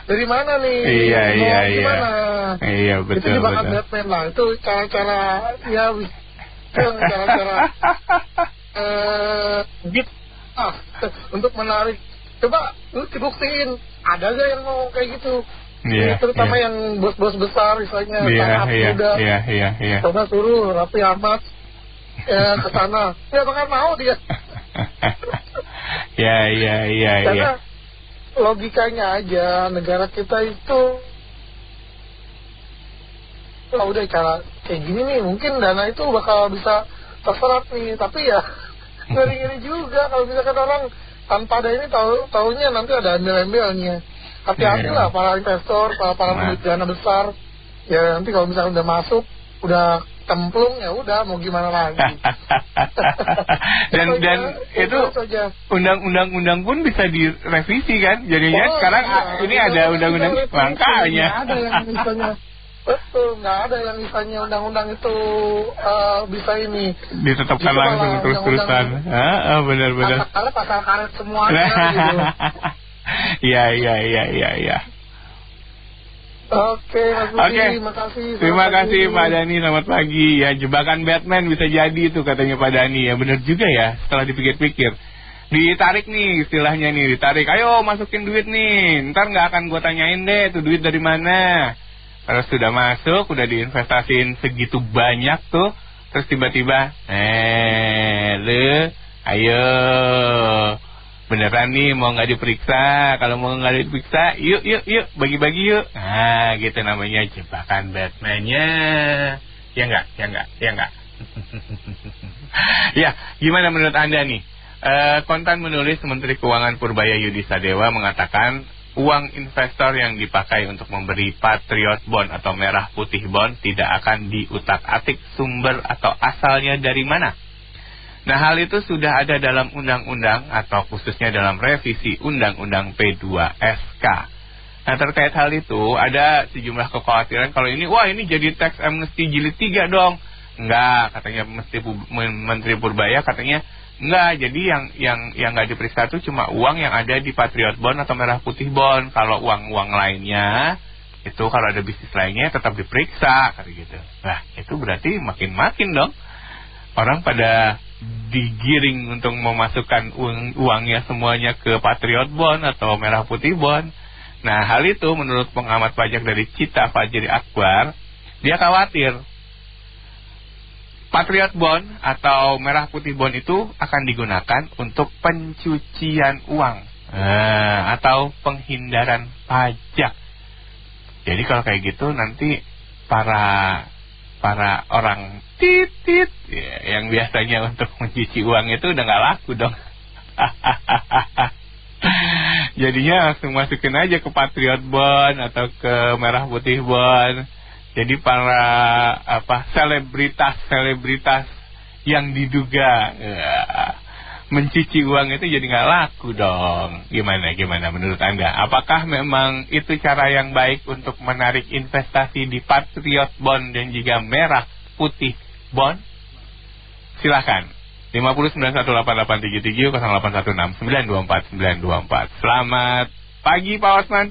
Dari mana nih? Iya. Gimana? Iya, betul. Itu jebakan Batman lah. Itu cara-cara untuk menarik. Coba lu buktiin, ada gak yang ngomong kayak gitu? Terutama yang bos-bos besar misalnya, muda. Iya. Coba suruh Raffi Ahmad ke sana. Ya bakal mau dia. Iya. Karena logikanya aja negara kita itu udah cara kayak gini nih, mungkin dana itu bakal bisa terserap nih, tapi ya ngeri juga kalau misalkan orang tanpa ada ini tahunya nanti ada embel-embelnya. Hati-hati lah para investor, para pemilik dana besar ya, nanti kalau misalkan udah masuk udah templung ya udah mau gimana lagi. dan itu undang-undang pun bisa direvisi kan jadinya. Sekarang ini ada undang-undang makanya ada yang misalnya betul, nggak ada yang misalnya undang-undang itu bisa ini ditetapkan langsung terus-terusan. Benar-benar pasal karet semuanya gitu. Iya. Oke, terima kasih Pak Dani, selamat pagi. Ya, jebakan Batman bisa jadi itu katanya Pak Dani. Ya benar juga ya, setelah dipikir-pikir. Ditarik nih istilahnya nih, ditarik. Ayo masukin duit nih, ntar nggak akan gue tanyain deh tuh duit dari mana. Terus sudah masuk, udah diinvestasiin segitu banyak tuh, terus tiba-tiba, lu, ayo. Beneran nih mau nggak diperiksa? Kalau mau nggak diperiksa, yuk bagi-bagi yuk. Nah gitu namanya jebakan Batman-nya. Ya enggak. Ya, gimana menurut Anda nih? Kontan menulis Menteri Keuangan Purbaya Yudi Sadewa mengatakan uang investor yang dipakai untuk memberi Patriot Bond atau merah putih bond tidak akan diutak-atik sumber atau asalnya dari mana. Nah, hal itu sudah ada dalam undang-undang atau khususnya dalam revisi Undang-Undang P2SK. Nah, terkait hal itu ada sejumlah kekhawatiran kalau ini, wah ini jadi tax amnesty jilid 3 dong. Enggak, katanya Menteri Purbaya katanya enggak, jadi yang nggak diperiksa itu cuma uang yang ada di Patriot Bond atau merah putih bond. Kalau uang-uang lainnya itu kalau ada bisnis lainnya tetap diperiksa kata gitu. Nah, itu berarti makin dong orang pada digiring untuk memasukkan uangnya semuanya ke Patriot Bond atau merah putih bond. Nah, hal itu menurut pengamat pajak dari Cita Fajri Akbar, dia khawatir Patriot Bond atau merah putih bond itu akan digunakan untuk pencucian uang atau penghindaran pajak. Jadi kalau kayak gitu nanti para orang titit ya, yang biasanya untuk mencuci uang itu udah nggak laku dong. Jadinya langsung masukin aja ke Patriot Bond atau ke merah putih bond. Jadi para selebritas yang diduga mencuci uang itu jadi nggak laku dong. Gimana menurut Anda? Apakah memang itu cara yang baik untuk menarik investasi di Patriot Bond dan juga merah putih bond? Silakan. 5091883 0816924924. Selamat pagi Pak Osman.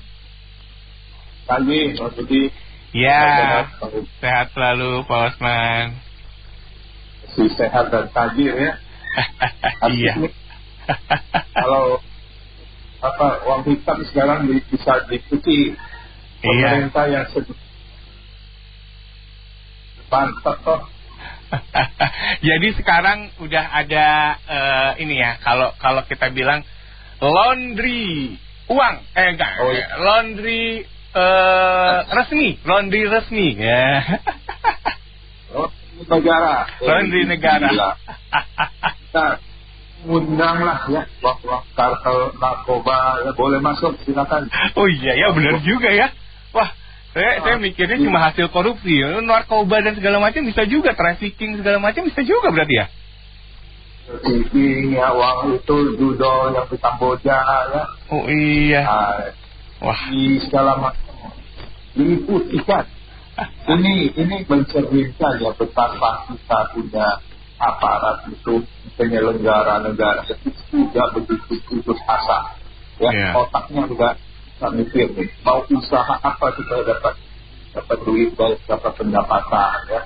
Pagi Mas Budi. Ya, sehat selalu Pak Osman. Si sehat dan tajir ya. Iya. Kalau uang hitam sekarang bisa diikuti pemerintah yang mantap toh. Jadi sekarang udah ada ini ya, kalau kita bilang laundry uang, laundry laundry resmi ya. Laundry negara. Nah, undanglah ya uang kartel narkoba ya, boleh masuk silakan. Oh iya ya, benar juga ya. Wah, saya mikirnya cuma hasil korupsi, narkoba dan segala macam bisa juga, trafficking segala macam bisa juga berarti ya. Trafficking ya, uang itu judo yang di Kamboja ya. Oh iya. Wah, di segala macam diputihkan. Ini mencerminkan ya betapa kita punya aparat itu penyelenggara negara itu juga begitu putus asa. Ya, otaknya juga mikir nih, mau usaha apa kita dapat duit, dapat pendapatan ya,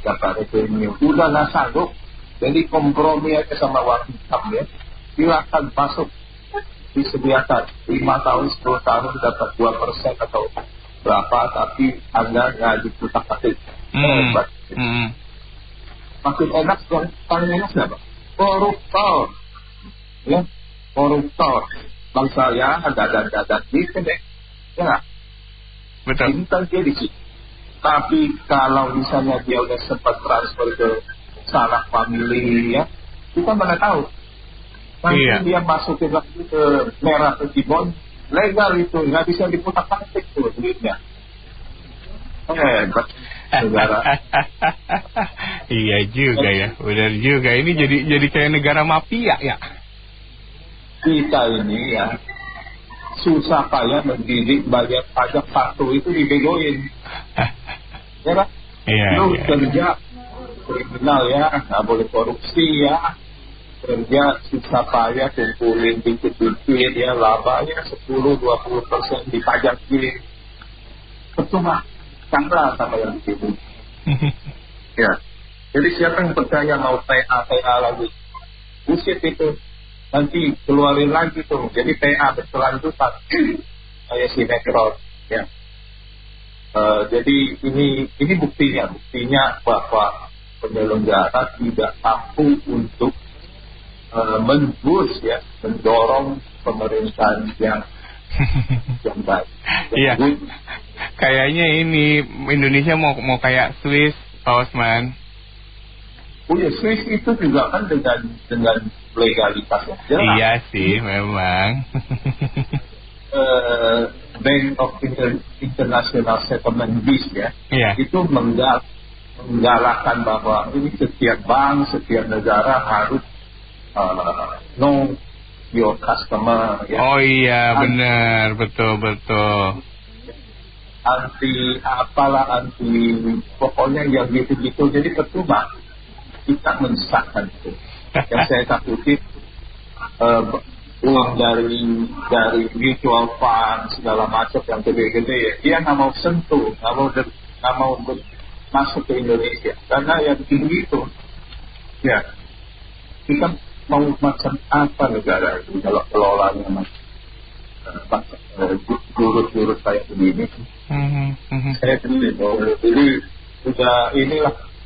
dapat revenue. Udah nggak sanggup, jadi kompromi aja sama uang hitam ya. Silakan masuk, disediakan 5 tahun 10 tahun dapat 2% atau berapa, tapi Anda nggak diputar-putar. Makin enak, yang paling enak siapa? Koruptor, ya, koruptor. Bangsa ya, ada gitu deh, ya. Betul. Ini dia di sini. Tapi kalau misalnya dia udah sempat transfer ke salah family ya, kita mana tahu. Nanti dia masukin lagi ke merah putih bond, legal itu, nggak bisa diputar-putar tuh duitnya. Negara. Iya juga ya, benar juga. Ini jadi kayak negara mafia ya. Kita ini ya susah payah mendidik bayar pajak satu itu dibegoin. Ya kan? Lu kerja kriminal ya, nggak boleh korupsi ya. Kerja susah payah kumpulin dikit-dikit ya, labanya 10-20% dipajakin. Percuma, canggah sama yang di sini. Ya, jadi siapa yang percaya mau TA lagi? Bullshit itu. Nanti keluarin lagi tuh, jadi TA berkelanjutan kayak sinetron ya. Jadi ini buktinya bahwa penyelenggara tidak mampu untuk mendorong pemerintahan yang baik. Iya. Kayaknya ini Indonesia mau kayak Swiss Pak Osman? Oh ya, Swiss itu juga kan dengan legalitas yang jelas. Iya sih, memang. Bank of International Settlement BIS ya, itu menggalakkan bahwa ini setiap bank, setiap negara harus know your customer. Ya. Oh iya, benar, betul. Anti pokoknya yang gitu-gitu. Jadi percuma kita mensahkan itu. Yang saya takuti uang dari mutual fund segala macam yang gede-gede ya, dia nggak mau sentuh, nggak mau masuk ke Indonesia karena yang begitu ya. Kita mau macam apa negara itu kalau kelolanya jurus kayak begini. Saya sendiri jadi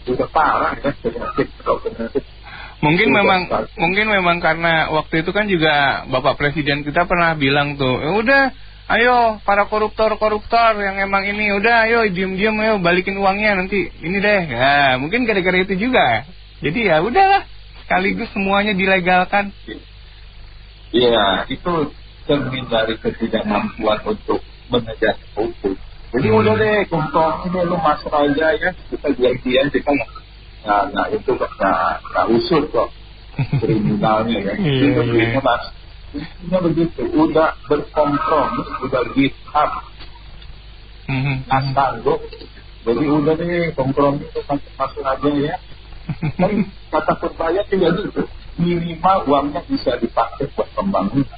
udah parah ya penyakit. Mungkin memang karena waktu itu kan juga Bapak Presiden kita pernah bilang tuh, udah ayo para koruptor yang emang ini udah ayo diam ayo balikin uangnya nanti ini deh. Nah, mungkin gara-gara itu juga. Jadi ya udahlah sekaligus semuanya dilegalkan. Iya, itu cermin dari ketidakmampuan untuk menegak hukum. Jadi udah deh, kumpul ini lu masuk aja ya, kita gantian kita nah itu nggak usut kok kriminalnya ya. Itu maksudnya begitu, udah berkompromi, udah give up, sanggup. Jadi udah deh kompromi itu masuk aja ya. Tapi kata berbahaya tidak gitu. Minimal uangnya bisa dipakai buat pembangunan.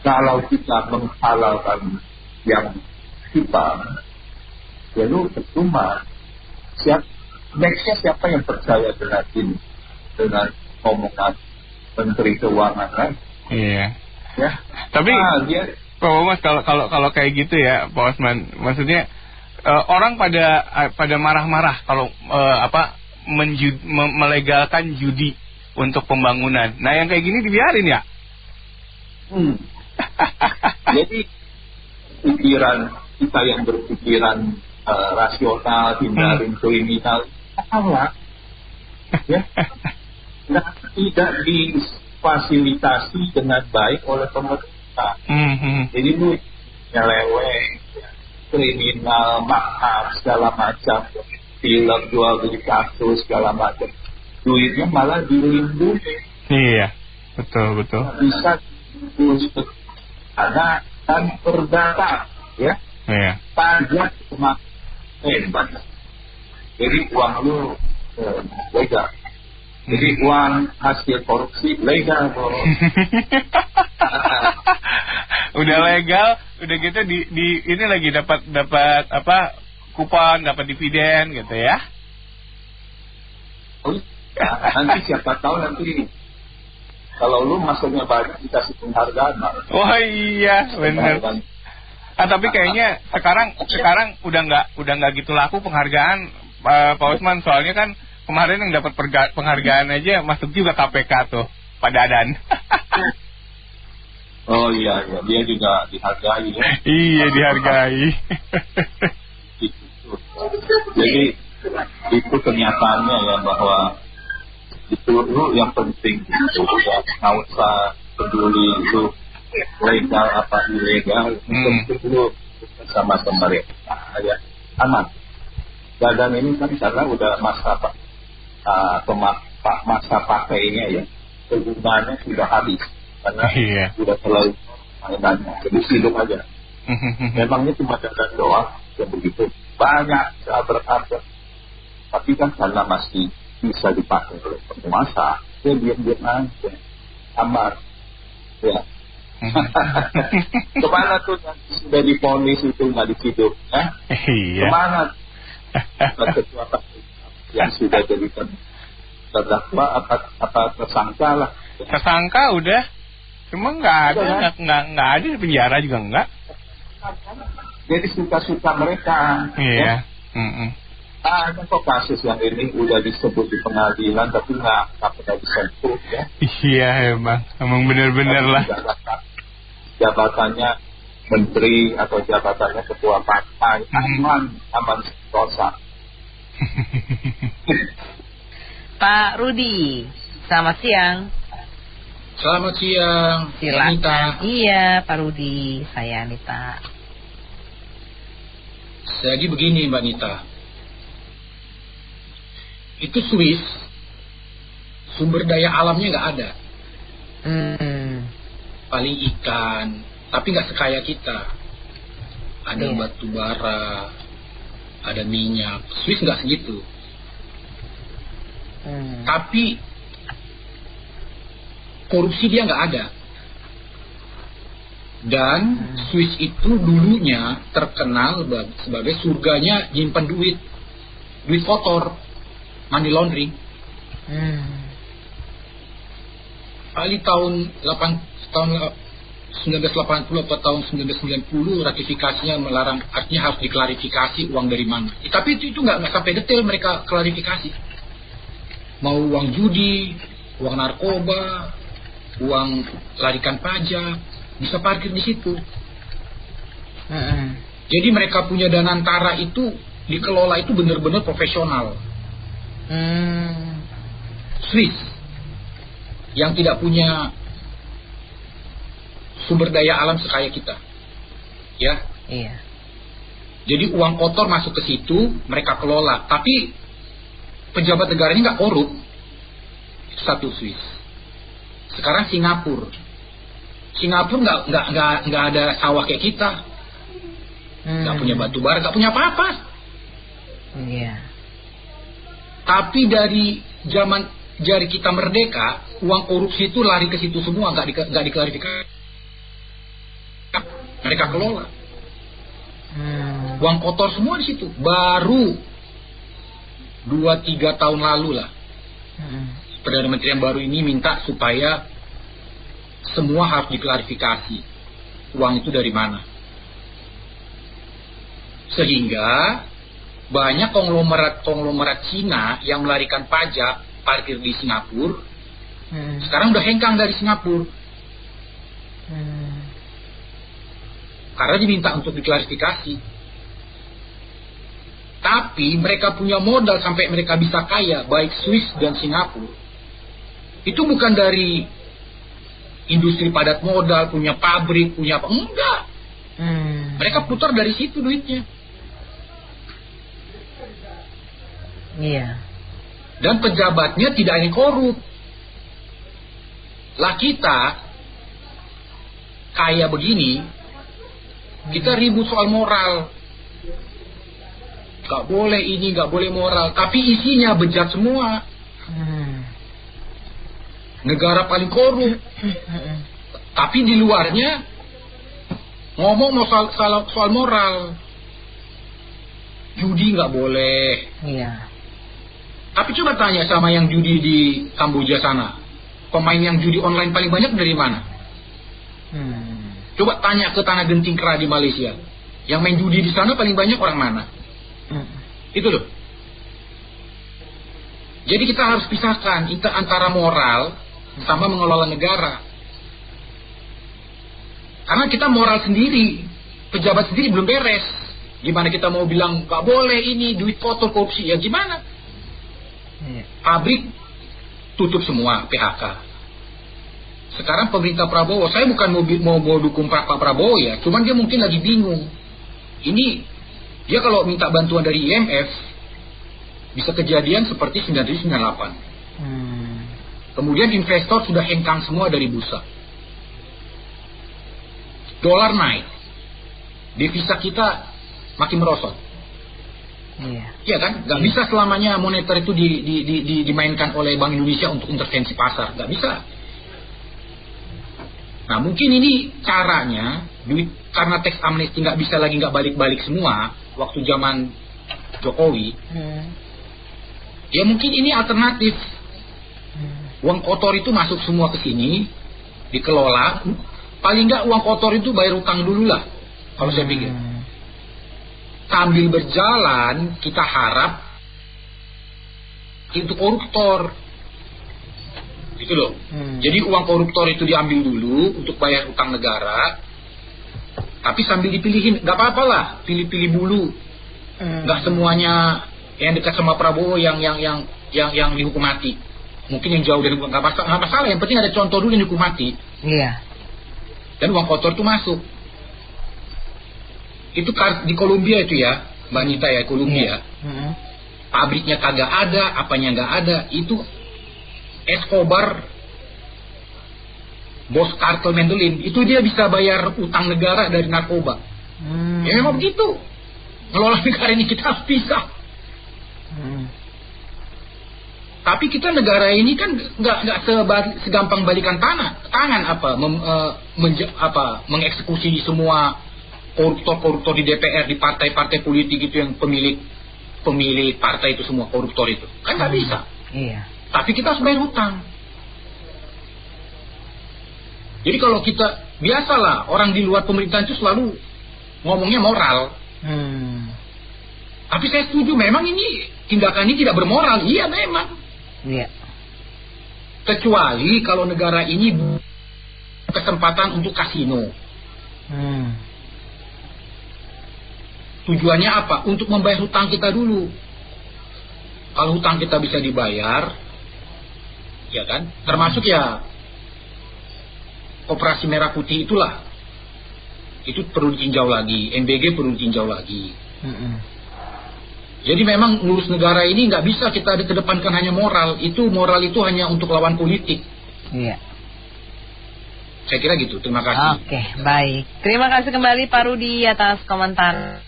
Kalau kita menghalalkan yang kita, ya lu percuma. Nextnya siapa yang percaya dengan ini, dengan omongan Menteri Keuangan kan? Iya. Ya. Tapi Pak Mas kalau kayak gitu ya, Pak Osman, maksudnya orang pada marah-marah kalau melegalkan judi untuk pembangunan. Nah yang kayak gini dibiarin ya? Jadi pikiran kita yang berpikiran rasional, hindarin kriminal, salah, ya, tidak difasilitasi dengan baik oleh pemerintah. Jadi lu nyeleweng, kriminal, mahar segala macam, film jual beli kasus segala macam, duitnya malah dilindungi. Iya, betul. Bisa karena kan perdata, ya. Iya. Pajak cuma hebat. Jadi uang lu legal. Jadi uang hasil korupsi legal, bro. Udah legal, udah gitu di ini lagi dapat apa kupon, dapat dividen gitu ya. Oh, ya, nanti siapa tahu nanti kalau lu masuknya banyak dikasih penghargaan. Oh iya, benar. Tapi kayaknya sekarang udah nggak gitu laku penghargaan, Pak Osman, soalnya kan kemarin yang dapat penghargaan aja masuk juga KPK tuh, Pak Dadan. Oh iya, dia juga dihargai ya. Iya, dihargai. Jadi itu kenyataannya ya, bahwa itu lu yang penting itu ya, nggak usah peduli lu legal apa ilegal, penting lu sama-sama ya aman. Dadan ini kan karena udah masa pakainya ya, kegunaannya sudah habis karena sudah terlalu mainannya, jadi hidup aja. Memangnya cuma dadan doang yang begitu banyak berharga, tapi kan karena masih bisa dipakai oleh penguasa, dia diam-diam aja, aman ya. Kemana tuh yang sudah divonis itu nggak diciduk, kemana ketua yang sudah jadi terdakwa apa tersangka lah? Tersangka udah, cuma nggak ada di penjara juga enggak. Jadi suka-suka mereka. Iya. Ada kok kasus yang ini udah disebut di pengadilan tapi nggak pernah disentuh ya. Iya emang benar-benar lah. Jabatannya menteri atau jabatannya ketua partai, aman dosa. Pak Rudi, selamat siang. Selamat siang, Anita. Iya, Pak Rudi, saya Anita. Jadi begini, Mbak Anita. Itu Swiss, sumber daya alamnya nggak ada. Paling ikan, tapi nggak sekaya kita. Ada batu bara, ada minyak. Swiss nggak segitu. Tapi korupsi dia nggak ada. Dan Swiss itu dulunya terkenal sebagai surganya nyimpen duit kotor, money laundering. Kali tahun 1980 atau tahun 1990 ratifikasinya melarang, artinya harus diklarifikasi uang dari mana. Tapi itu nggak sampai detail mereka klarifikasi. Mau uang judi, uang narkoba, uang larikan pajak, bisa parkir di situ. Jadi mereka punya Danantara itu dikelola itu benar-benar profesional. Swiss yang tidak punya sumber daya alam sekaya kita, ya. Iya. Jadi uang kotor masuk ke situ, mereka kelola. Tapi pejabat negaranya nggak korup. Satu Swiss. Sekarang Singapura nggak ada sawah kayak kita, nggak punya batu bara, nggak punya apa-apa. Iya. Tapi dari zaman kita merdeka, uang korupsi itu lari ke situ semua, nggak diklarifikasi. Mereka kelola. Uang kotor semua di situ. Baru 2-3 tahun lalu lah, Perdana Menteri yang baru ini minta supaya semua harus diklarifikasi uang itu dari mana. Sehingga banyak konglomerat Cina yang melarikan pajak parkir di Singapura, sekarang udah hengkang dari Singapura. Karena diminta untuk diklarifikasi. Tapi mereka punya modal sampai mereka bisa kaya, baik Swiss dan Singapura. Itu bukan dari industri padat modal, punya pabrik, punya apa. Enggak. Mereka putar dari situ duitnya. Iya. Dan pejabatnya tidak ada yang korup. Lah kita kaya begini, kita ribut soal moral. Gak boleh ini, gak boleh moral. Tapi isinya bejat semua. Negara paling korup. Tapi di luarnya ngomong soal moral. Judi gak boleh. Iya. Tapi coba tanya sama yang judi di Kamboja sana. Pemain yang judi online paling banyak dari mana? Coba tanya ke Tanah Genting Kera di Malaysia. Yang main judi di sana paling banyak orang mana? Itu loh. Jadi kita harus pisahkan antara moral sama mengelola negara. Karena kita moral sendiri, pejabat sendiri belum beres. Gimana kita mau bilang gak boleh ini duit kotor korupsi? Ya gimana? Pabrik tutup semua, PHK. Sekarang pemerintah Prabowo, saya bukan mau dukung Pak Prabowo ya, cuman dia mungkin lagi bingung. Ini dia kalau minta bantuan dari IMF bisa kejadian seperti 1998. Kemudian investor sudah hengkang semua dari bursa. Dolar naik, devisa kita makin merosot. Iya kan? Gak bisa selamanya moneter itu dimainkan oleh Bank Indonesia untuk intervensi pasar. Gak bisa. Nah mungkin ini caranya, duit karena teks amnesti gak bisa lagi gak balik-balik semua waktu zaman Jokowi. Ya mungkin ini alternatif. Uang kotor itu masuk semua ke sini, dikelola. Paling gak uang kotor itu bayar utang dulu lah, kalau saya pikir. Sambil berjalan kita harap itu koruptor, gitu loh. Jadi uang koruptor itu diambil dulu untuk bayar utang negara. Tapi sambil dipilihin, nggak apa-apa lah, pilih-pilih dulu. Nggak semuanya yang dekat sama Prabowo yang dihukum mati. Mungkin yang jauh dari nggak masalah. Yang penting ada contoh dulu yang dihukum mati. Iya. Dan uang kotor itu masuk. Itu di Kolombia itu ya, Mbak Nita ya, Kolombia. Pabriknya kagak ada, apanya nggak ada. Itu Escobar, bos kartel Medellin, itu dia bisa bayar utang negara dari narkoba. Ya memang begitu. Ngelola negara ini kita harus bisa. Tapi kita negara ini kan nggak segampang balikan tangan mengeksekusi semua koruptor di DPR, di partai-partai politik itu yang pemilik partai itu semua koruptor itu. Kan nggak bisa. Iya. Tapi kita harus bayar hutang. Jadi kalau kita, biasalah orang di luar pemerintahan itu selalu ngomongnya moral. Tapi saya setuju, memang ini tindakan ini tidak bermoral. Iya memang. Iya. Kecuali kalau negara ini kesempatan untuk kasino. Tujuannya apa? Untuk membayar hutang kita dulu. Kalau hutang kita bisa dibayar, ya kan? Termasuk ya Operasi Merah Putih itulah. Itu perlu ditinjau lagi, MBG perlu ditinjau lagi. Jadi memang ngurus negara ini nggak bisa kita kedepankan hanya moral. Moral itu hanya untuk lawan politik. Iya. Saya kira gitu. Terima kasih. Oke, baik. Terima kasih kembali Pak Rudi atas komentar.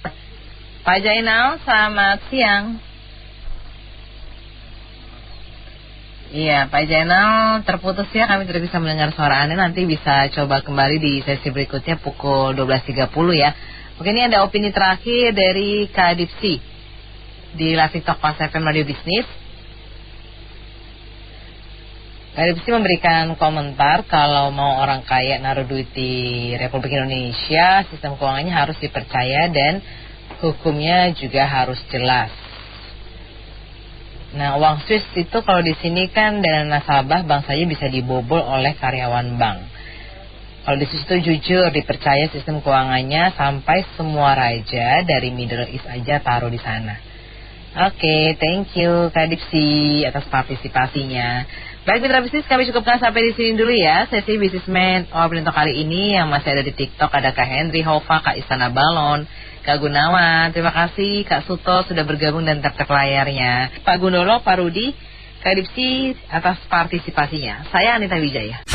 Pak Jainal, selamat siang. Iya, Pak Jainal terputus ya, kami tidak bisa mendengar suara Anda. Nanti bisa coba kembali di sesi berikutnya pukul 12.30 ya. Mungkin ini ada opini terakhir dari Kak Dipsi di Live TikTok Pas FM Radio Bisnis. Kak Dipsi memberikan komentar kalau mau orang kaya naruh duit di Republik Indonesia, sistem keuangannya harus dipercaya dan hukumnya juga harus jelas. Nah, uang Swiss itu kalau di sini kan dana nasabah bank saja bisa dibobol oleh karyawan bank. Kalau di Swiss itu jujur, dipercaya sistem keuangannya sampai semua raja dari Middle East aja taruh di sana. Oke, thank you Kak Dipsi atas partisipasinya. Baik mitra bisnis, kami cukupkan sampai di sini dulu ya sesi Businessman Opinion kali ini. Yang masih ada di TikTok ada Kak Henry Hova, Kak Istana Balon, Kak Gunawan, terima kasih Kak Suto sudah bergabung dan tap-tap layarnya. Pak Gundolo, Pak Rudi, Kak Dipsi atas partisipasinya. Saya Anita Wijaya.